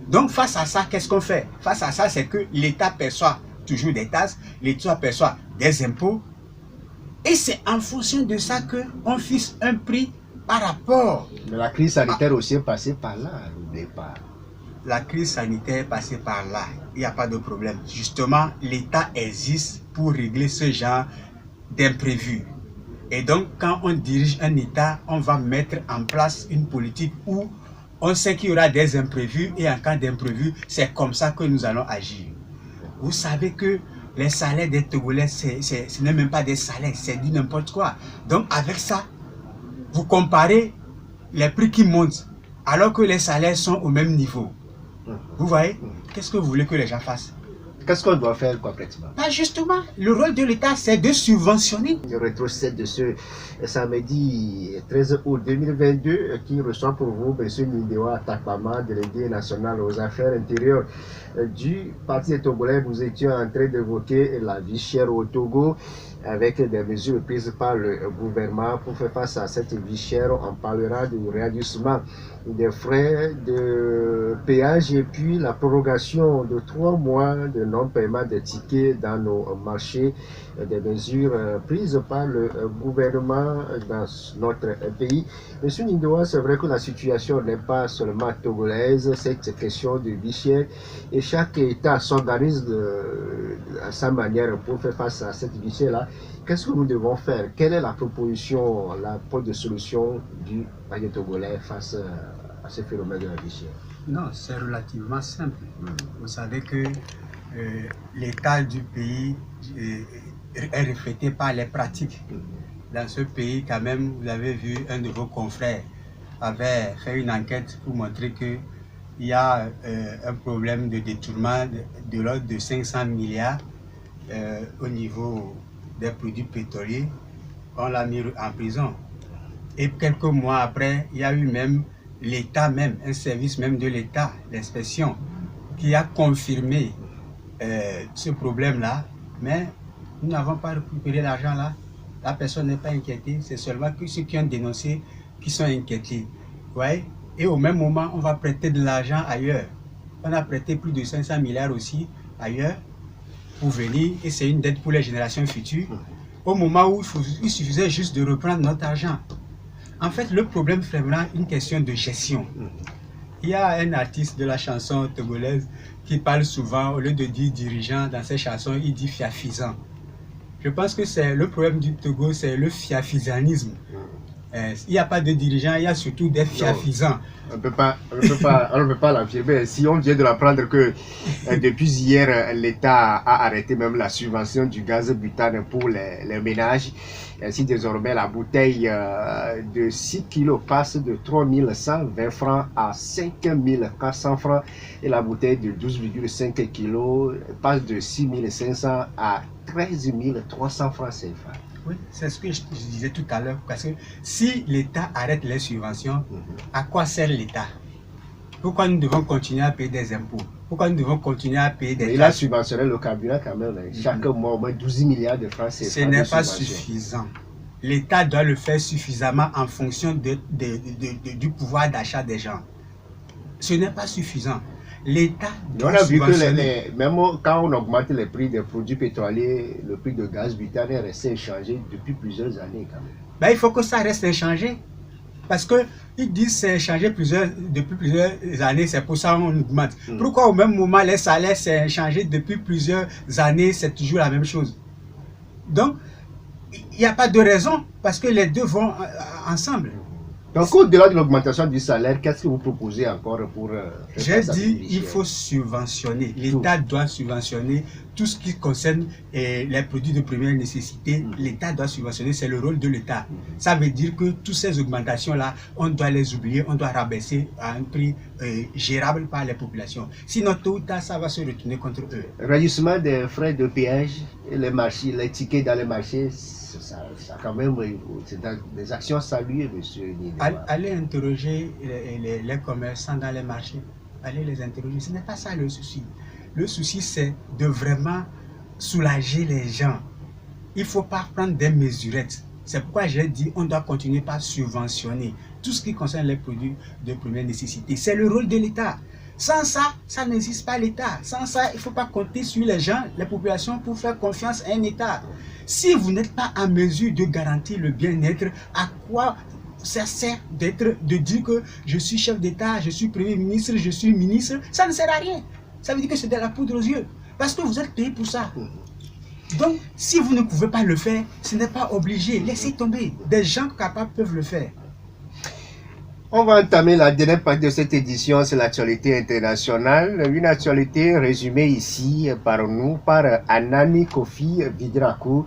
Donc face à ça, qu'est-ce qu'on fait? Face à ça, c'est que l'État perçoit toujours des taxes, l'État perçoit des impôts. Et c'est en fonction de ça qu'on fixe un prix par rapport. Mais la crise sanitaire aussi est passée par là, n'oubliez pas. La crise sanitaire est passée par là, il n'y a pas de problème. Justement, l'État existe pour régler ce genre d'imprévus. Et donc, quand on dirige un État, on va mettre en place une politique où On sait qu'il y aura des imprévus et en cas d'imprévu, c'est comme ça que nous allons agir. Vous savez que les salaires des Togolais, ce n'est même pas des salaires, c'est du n'importe quoi. Donc avec ça, vous comparez les prix qui montent alors que les salaires sont au même niveau. Vous voyez? Qu'est-ce que vous voulez que les gens fassent? Qu'est-ce qu'on doit faire concrètement? Justement, le rôle de l'État, c'est de subventionner. Je rétrocède de ce samedi 13 août 2022 qui reçoit pour vous M. Nindewa Takpama, délégué national aux affaires intérieures du Parti des Togolais. Nous étions en train d'évoquer la vie chère au Togo avec des mesures prises par le gouvernement pour faire face à cette vie chère. On parlera du réajustement des frais de péage et puis la prorogation de 3 mois de non-paiement des tickets dans nos marchés, des mesures prises par le gouvernement dans notre pays. Monsieur Nindewa, c'est vrai que la situation n'est pas seulement togolaise, cette question de vie chère et chaque État s'organise à sa manière pour faire face à cette vie chère-là. Qu'est-ce que nous devons faire? Quelle est la proposition, la porte de solution du Parti togolais face à ce phénomène de la vie chère? Non, c'est relativement simple. Vous savez que l'état du pays est reflété par les pratiques. Dans ce pays, quand même, vous avez vu, un de vos confrères avait fait une enquête pour montrer qu'il y a un problème de détournement de l'ordre de 500 milliards au niveau des produits pétroliers. On l'a mis en prison. Et quelques mois après, il y a eu même l'État même, un service même de l'État, l'inspection, qui a confirmé ce problème-là, mais nous n'avons pas récupéré l'argent là. La personne n'est pas inquiétée, c'est seulement que ceux qui ont dénoncé qui sont inquiétés. Ouais? Et au même moment, on va prêter de l'argent ailleurs. On a prêté plus de 500 milliards aussi ailleurs pour venir, et c'est une dette pour les générations futures, au moment où il suffisait juste de reprendre notre argent. En fait, le problème c'est vraiment une question de gestion. Il y a un artiste de la chanson togolaise qui parle souvent, au lieu de dire dirigeant dans ses chansons, il dit fiafisant. Je pense que c'est le problème du Togo, c'est le fiafisanisme. Il n'y a pas de dirigeants, il y a surtout des fiafisants. On ne peut pas l'affirmer. Si on vient de l'apprendre que depuis hier, l'État a arrêté même la subvention du gaz butane pour les ménages. Ainsi, désormais, la bouteille de 6 kg passe de 3120 francs à 5400 francs et la bouteille de 12,5 kg passe de 6500 à 13 300 francs CFA. Oui, c'est ce que je disais tout à l'heure, parce que si l'État arrête les subventions, à quoi sert l'État? Pourquoi nous devons continuer à payer des impôts? Pourquoi nous devons continuer à payer des taxes? Il a subventionné le carburant quand même, chaque mois au moins 12 milliards de francs CFA. Ce n'est pas suffisant. L'État doit le faire suffisamment en fonction du pouvoir d'achat des gens. Ce n'est pas suffisant. L'État doit subventionner. On a vu que même quand on augmente les prix des produits pétroliers, le prix de gaz butane est resté inchangé depuis plusieurs années quand même. Ben, il faut que ça reste inchangé. Parce qu'ils disent que c'est inchangé depuis plusieurs années, c'est pour ça qu'on augmente. Pourquoi au même moment les salaires c'est inchangé depuis plusieurs années, c'est toujours la même chose? Donc, il n'y a pas de raison, parce que les deux vont ensemble. Donc, au-delà de l'augmentation du salaire, qu'est-ce que vous proposez encore pour... J'ai dit il faut subventionner. L'État doit subventionner tout ce qui concerne les produits de première nécessité. L'État doit subventionner, c'est le rôle de l'État. Ça veut dire que toutes ces augmentations-là, on doit les oublier, on doit rabaisser à un prix gérable par les populations. Sinon, tôt ou tard, ça va se retourner contre eux. Réajustement des frais de péage, les marchés, les tickets dans les marchés, ça quand même, c'est des actions saluées, monsieur Nindewa. Allez interroger les commerçants dans les marchés. Allez les interroger. Ce n'est pas ça le souci. Le souci, c'est de vraiment soulager les gens. Il ne faut pas prendre des mesurettes. C'est pourquoi j'ai dit on doit continuer par subventionner tout ce qui concerne les produits de première nécessité. C'est le rôle de l'État. Sans ça, ça n'existe pas l'État. Sans ça, il ne faut pas compter sur les gens, les populations pour faire confiance à un État. Si vous n'êtes pas en mesure de garantir le bien-être, à quoi ça sert de dire que je suis chef d'État, je suis Premier ministre, je suis ministre? Ça ne sert à rien. Ça veut dire que c'est de la poudre aux yeux. Parce que vous êtes payé pour ça. Donc, si vous ne pouvez pas le faire, ce n'est pas obligé. Laissez tomber. Des gens capables peuvent le faire. On va entamer la dernière partie de cette édition, c'est l'actualité internationale. Une actualité résumée ici par nous, par Anani Kofi Vidrakou.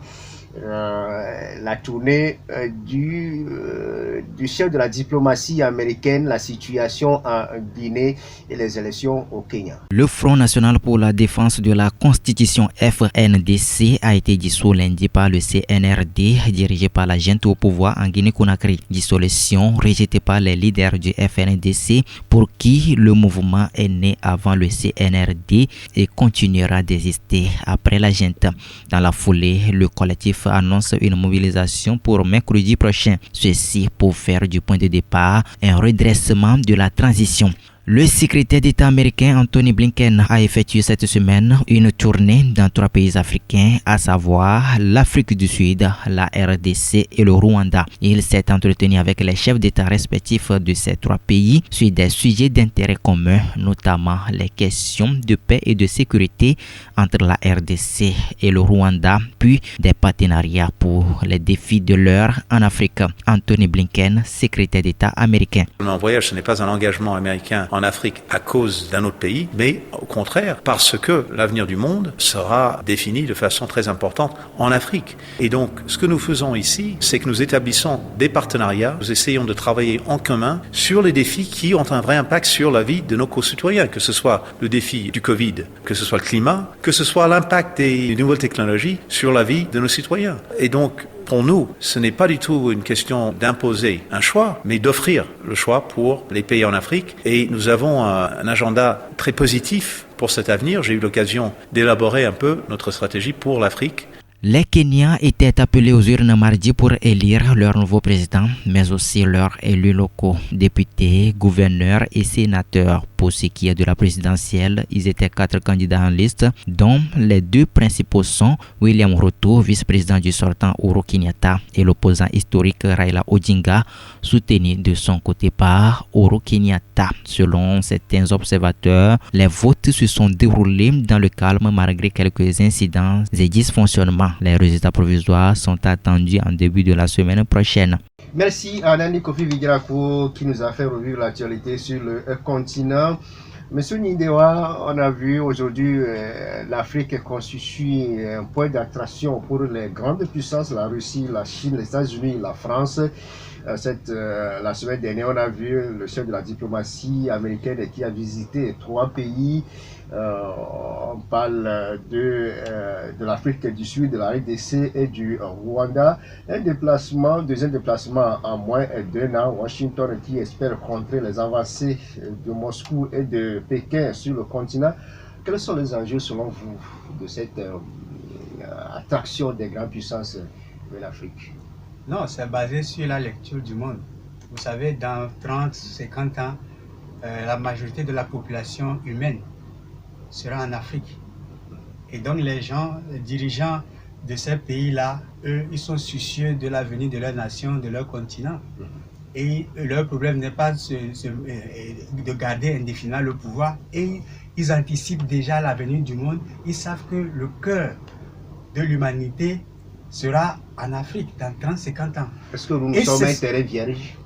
La tournée du chef de la diplomatie américaine, la situation en Guinée et les élections au Kenya. Le Front national pour la défense de la Constitution FNDC a été dissous lundi par le CNRD, dirigé par la junte au pouvoir en Guinée-Conakry. Dissolution rejetée par les leaders du FNDC pour qui le mouvement est né avant le CNRD et continuera d'exister après la junte. Dans la foulée, le collectif annonce une mobilisation pour mercredi prochain. Ceci pour faire du point de départ un redressement de la transition. Le secrétaire d'État américain Anthony Blinken a effectué cette semaine une tournée dans 3 pays africains, à savoir l'Afrique du Sud, la RDC et le Rwanda. Il s'est entretenu avec les chefs d'État respectifs de ces 3 pays sur des sujets d'intérêt commun, notamment les questions de paix et de sécurité entre la RDC et le Rwanda, puis des partenariats pour les défis de l'heure en Afrique. Anthony Blinken, secrétaire d'État américain. Mon voyage, ce n'est pas un engagement américain en Afrique à cause d'un autre pays, mais au contraire, parce que l'avenir du monde sera défini de façon très importante en Afrique. Et donc, ce que nous faisons ici, c'est que nous établissons des partenariats, nous essayons de travailler en commun sur les défis qui ont un vrai impact sur la vie de nos concitoyens, que ce soit le défi du Covid, que ce soit le climat, que ce soit l'impact des nouvelles technologies sur la vie de nos citoyens. Et donc, pour nous, ce n'est pas du tout une question d'imposer un choix, mais d'offrir le choix pour les pays en Afrique. Et nous avons un agenda très positif pour cet avenir. J'ai eu l'occasion d'élaborer un peu notre stratégie pour l'Afrique. Les Kenyans étaient appelés aux urnes mardi pour élire leur nouveau président, mais aussi leurs élus locaux, députés, gouverneurs et sénateurs. Pour ce qui est de la présidentielle, ils étaient 4 candidats en liste, dont les 2 principaux sont William Ruto, vice-président du sortant Uhuru Kenyatta, et l'opposant historique Raila Odinga, soutenu de son côté par Uhuru Kenyatta. Selon certains observateurs, les votes se sont déroulés dans le calme malgré quelques incidents et dysfonctionnements. Les résultats provisoires sont attendus en début de la semaine prochaine. Merci à Anani Kofi Vidrakou qui nous a fait revivre l'actualité sur le continent. Monsieur Nindewa, on a vu aujourd'hui l'Afrique constitue un point d'attraction pour les grandes puissances, la Russie, la Chine, les États-Unis, la France. La semaine dernière, on a vu le chef de la diplomatie américaine qui a visité 3 pays. On parle de l'Afrique du Sud, de la RDC et du Rwanda. Deuxième déplacement en moins d'1 an. Washington qui espère contrer les avancées de Moscou et de Pékin sur le continent. Quels sont les enjeux selon vous de cette attraction des grandes puissances de l'Afrique? Non, c'est basé sur la lecture du monde. Vous savez, dans 30, 50 ans, la majorité de la population humaine sera en Afrique. Et donc les dirigeants de ces pays-là, eux, ils sont soucieux de l'avenir de leur nation, de leur continent. Et leur problème n'est pas de garder indéfiniment le pouvoir. Et ils anticipent déjà l'avenir du monde. Ils savent que le cœur de l'humanité sera en Afrique dans 30-50 ans. Est-ce que nous sommes un terrain vierge?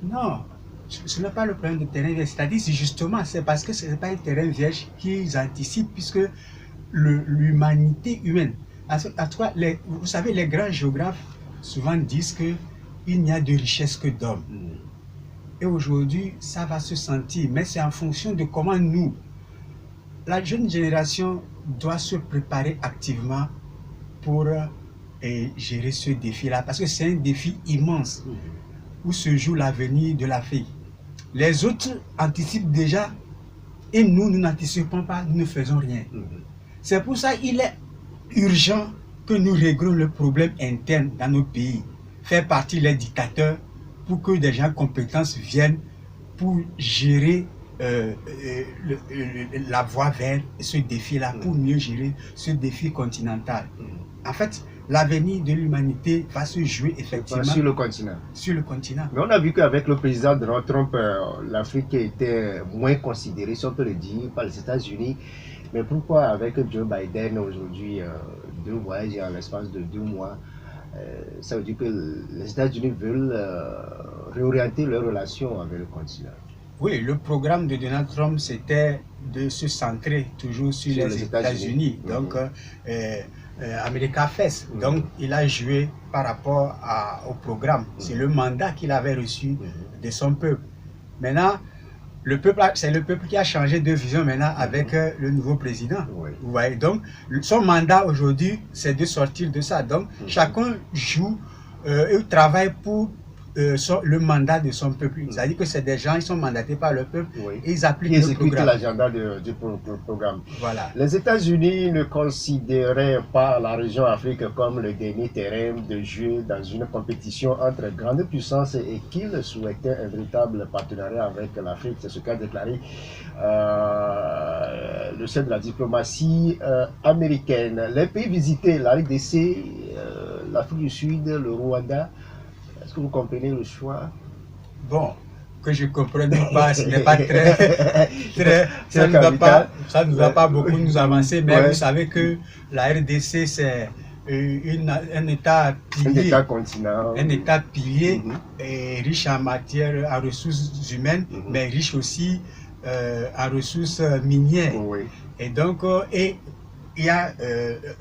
Non, ce n'est pas le problème de terrain vierge. C'est-à-dire, justement, c'est parce que ce n'est pas un terrain vierge qu'ils anticipent, puisque l'humanité humaine, vous savez, les grands géographes souvent disent qu'il n'y a de richesse que d'hommes. Et aujourd'hui, ça va se sentir, mais c'est en fonction de comment nous, la jeune génération, doit se préparer activement pour gérer ce défi-là, parce que c'est un défi immense où se joue l'avenir de l'Afrique. Les autres anticipent déjà et nous n'anticipons pas, nous ne faisons rien. C'est pour ça qu'il est urgent que nous réglions le problème interne dans nos pays, faire partie les dictateurs pour que des gens compétents viennent pour gérer la voie vers ce défi-là, pour mieux gérer ce défi continental. En fait, l'avenir de l'humanité va se jouer effectivement sur le continent. Sur le continent. Mais on a vu qu'avec le président Donald Trump, l'Afrique était moins considérée, si on peut le dire, par les États-Unis. Mais pourquoi avec Joe Biden aujourd'hui, 2 voyages en l'espace de 2 mois, Ça veut dire que les États-Unis veulent réorienter leurs relations avec le continent. Oui, le programme de Donald Trump, c'était de se centrer toujours sur les États-Unis. Donc, America First. Donc, il a joué par rapport au programme. C'est le mandat qu'il avait reçu de son peuple. Maintenant, c'est le peuple qui a changé de vision maintenant avec le nouveau président. Vous voyez, donc, son mandat aujourd'hui, c'est de sortir de ça. Donc, chacun joue et travaille pour le mandat de son peuple. C'est-à-dire que c'est des gens, ils sont mandatés par le peuple et ils appliquent le programme. L'agenda du programme. Voilà. Les États-Unis ne considéraient pas la région Afrique comme le dernier terrain de jeu dans une compétition entre grandes puissances et qu'ils souhaitaient un véritable partenariat avec l'Afrique. C'est ce qu'a déclaré le chef de la diplomatie américaine. Les pays visités, la RDC, l'Afrique du Sud, le Rwanda. Est-ce que vous comprenez le choix? Bon, que je ne comprenne pas, ce n'est pas ça ne va pas beaucoup nous avancer, mais vous savez que la RDC, c'est un État pilier, un État continent, un État pilier et riche en matière, en ressources humaines, mais riche aussi en ressources minières. Et donc, il y a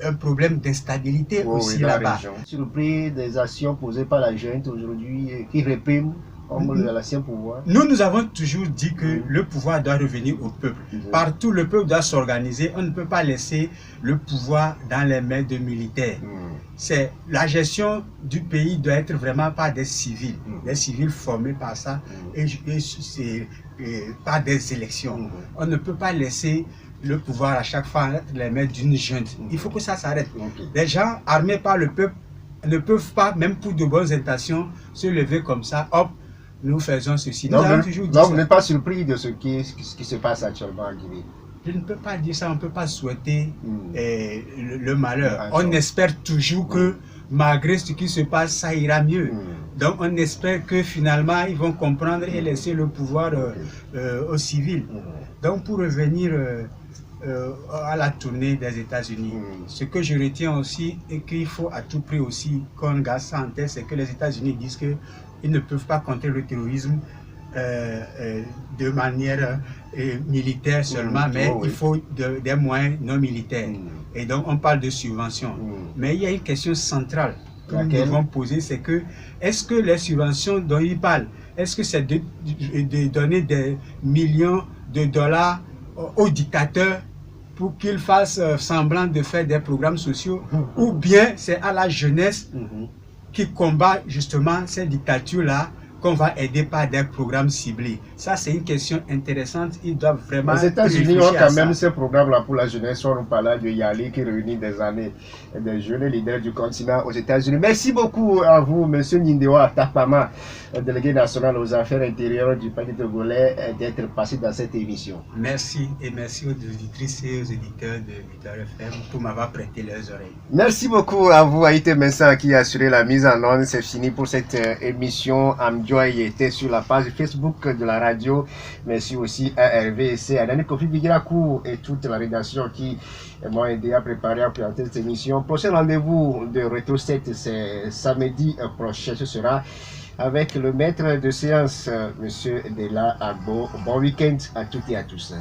un problème d'instabilité aussi là-bas. Surpris des actions posées par la junte aujourd'hui qui répriment l'ancien pouvoir. Nous avons toujours dit que le pouvoir doit revenir au peuple. Partout, le peuple doit s'organiser. On ne peut pas laisser le pouvoir dans les mains de militaires. C'est la gestion du pays doit être vraiment par des civils, des civils formés par ça et par des élections. On ne peut pas laisser le pouvoir à chaque fois entre les mains d'une junte. Il faut que ça s'arrête. Les gens armés par le peuple ne peuvent pas, même pour de bonnes intentions, se lever comme ça. Hop, nous faisons ceci. Donc vous n'êtes pas surpris de ce qui se passe actuellement en Guinée? Je ne peux pas dire ça, on ne peut pas souhaiter le malheur. On espère toujours que malgré ce qui se passe, ça ira mieux. Donc on espère que finalement ils vont comprendre et laisser le pouvoir aux civils. Donc pour revenir à la tournée des États-Unis, ce que je retiens aussi et qu'il faut à tout prix aussi qu'on garde ça en tête, c'est que les États-Unis disent qu'ils ne peuvent pas contrer le terrorisme de manière militaire seulement, mais il faut des moyens non militaires. Et donc on parle de subventions. Mais il y a une question centrale que nous devons poser, c'est que est-ce que les subventions dont ils parlent, est-ce que c'est de donner des millions de dollars aux dictateurs pour qu'ils fassent semblant de faire des programmes sociaux, ou bien c'est à la jeunesse qui combat justement ces dictatures-là qu'on va aider par des programmes ciblés? Ça, c'est une question intéressante. Ils doivent vraiment les États-Unis ont quand même ces programmes-là pour la jeunesse. On parle de Yali qui réunit des années des jeunes leaders du continent aux États-Unis. Merci beaucoup à vous, M. Nindewa Tapama, délégué national aux affaires intérieures du Parti togolais, d'être passé dans cette émission. Merci, et merci aux auditrices et aux éditeurs de Victor FM pour m'avoir prêté leurs oreilles. Merci beaucoup à vous, Haïté Mensa, qui a assuré la mise en onde. C'est fini pour cette émission. Amjoy était sur la page Facebook de la radio. Merci aussi à RVC, à Dani Kofi Bigirakou et toute la rédaction qui m'ont aidé à préparer, à présenter cette émission. Prochain rendez-vous de Retro 7, c'est samedi prochain. Ce sera avec le maître de séance, M. Dela Agbo. Bon week-end à toutes et à tous.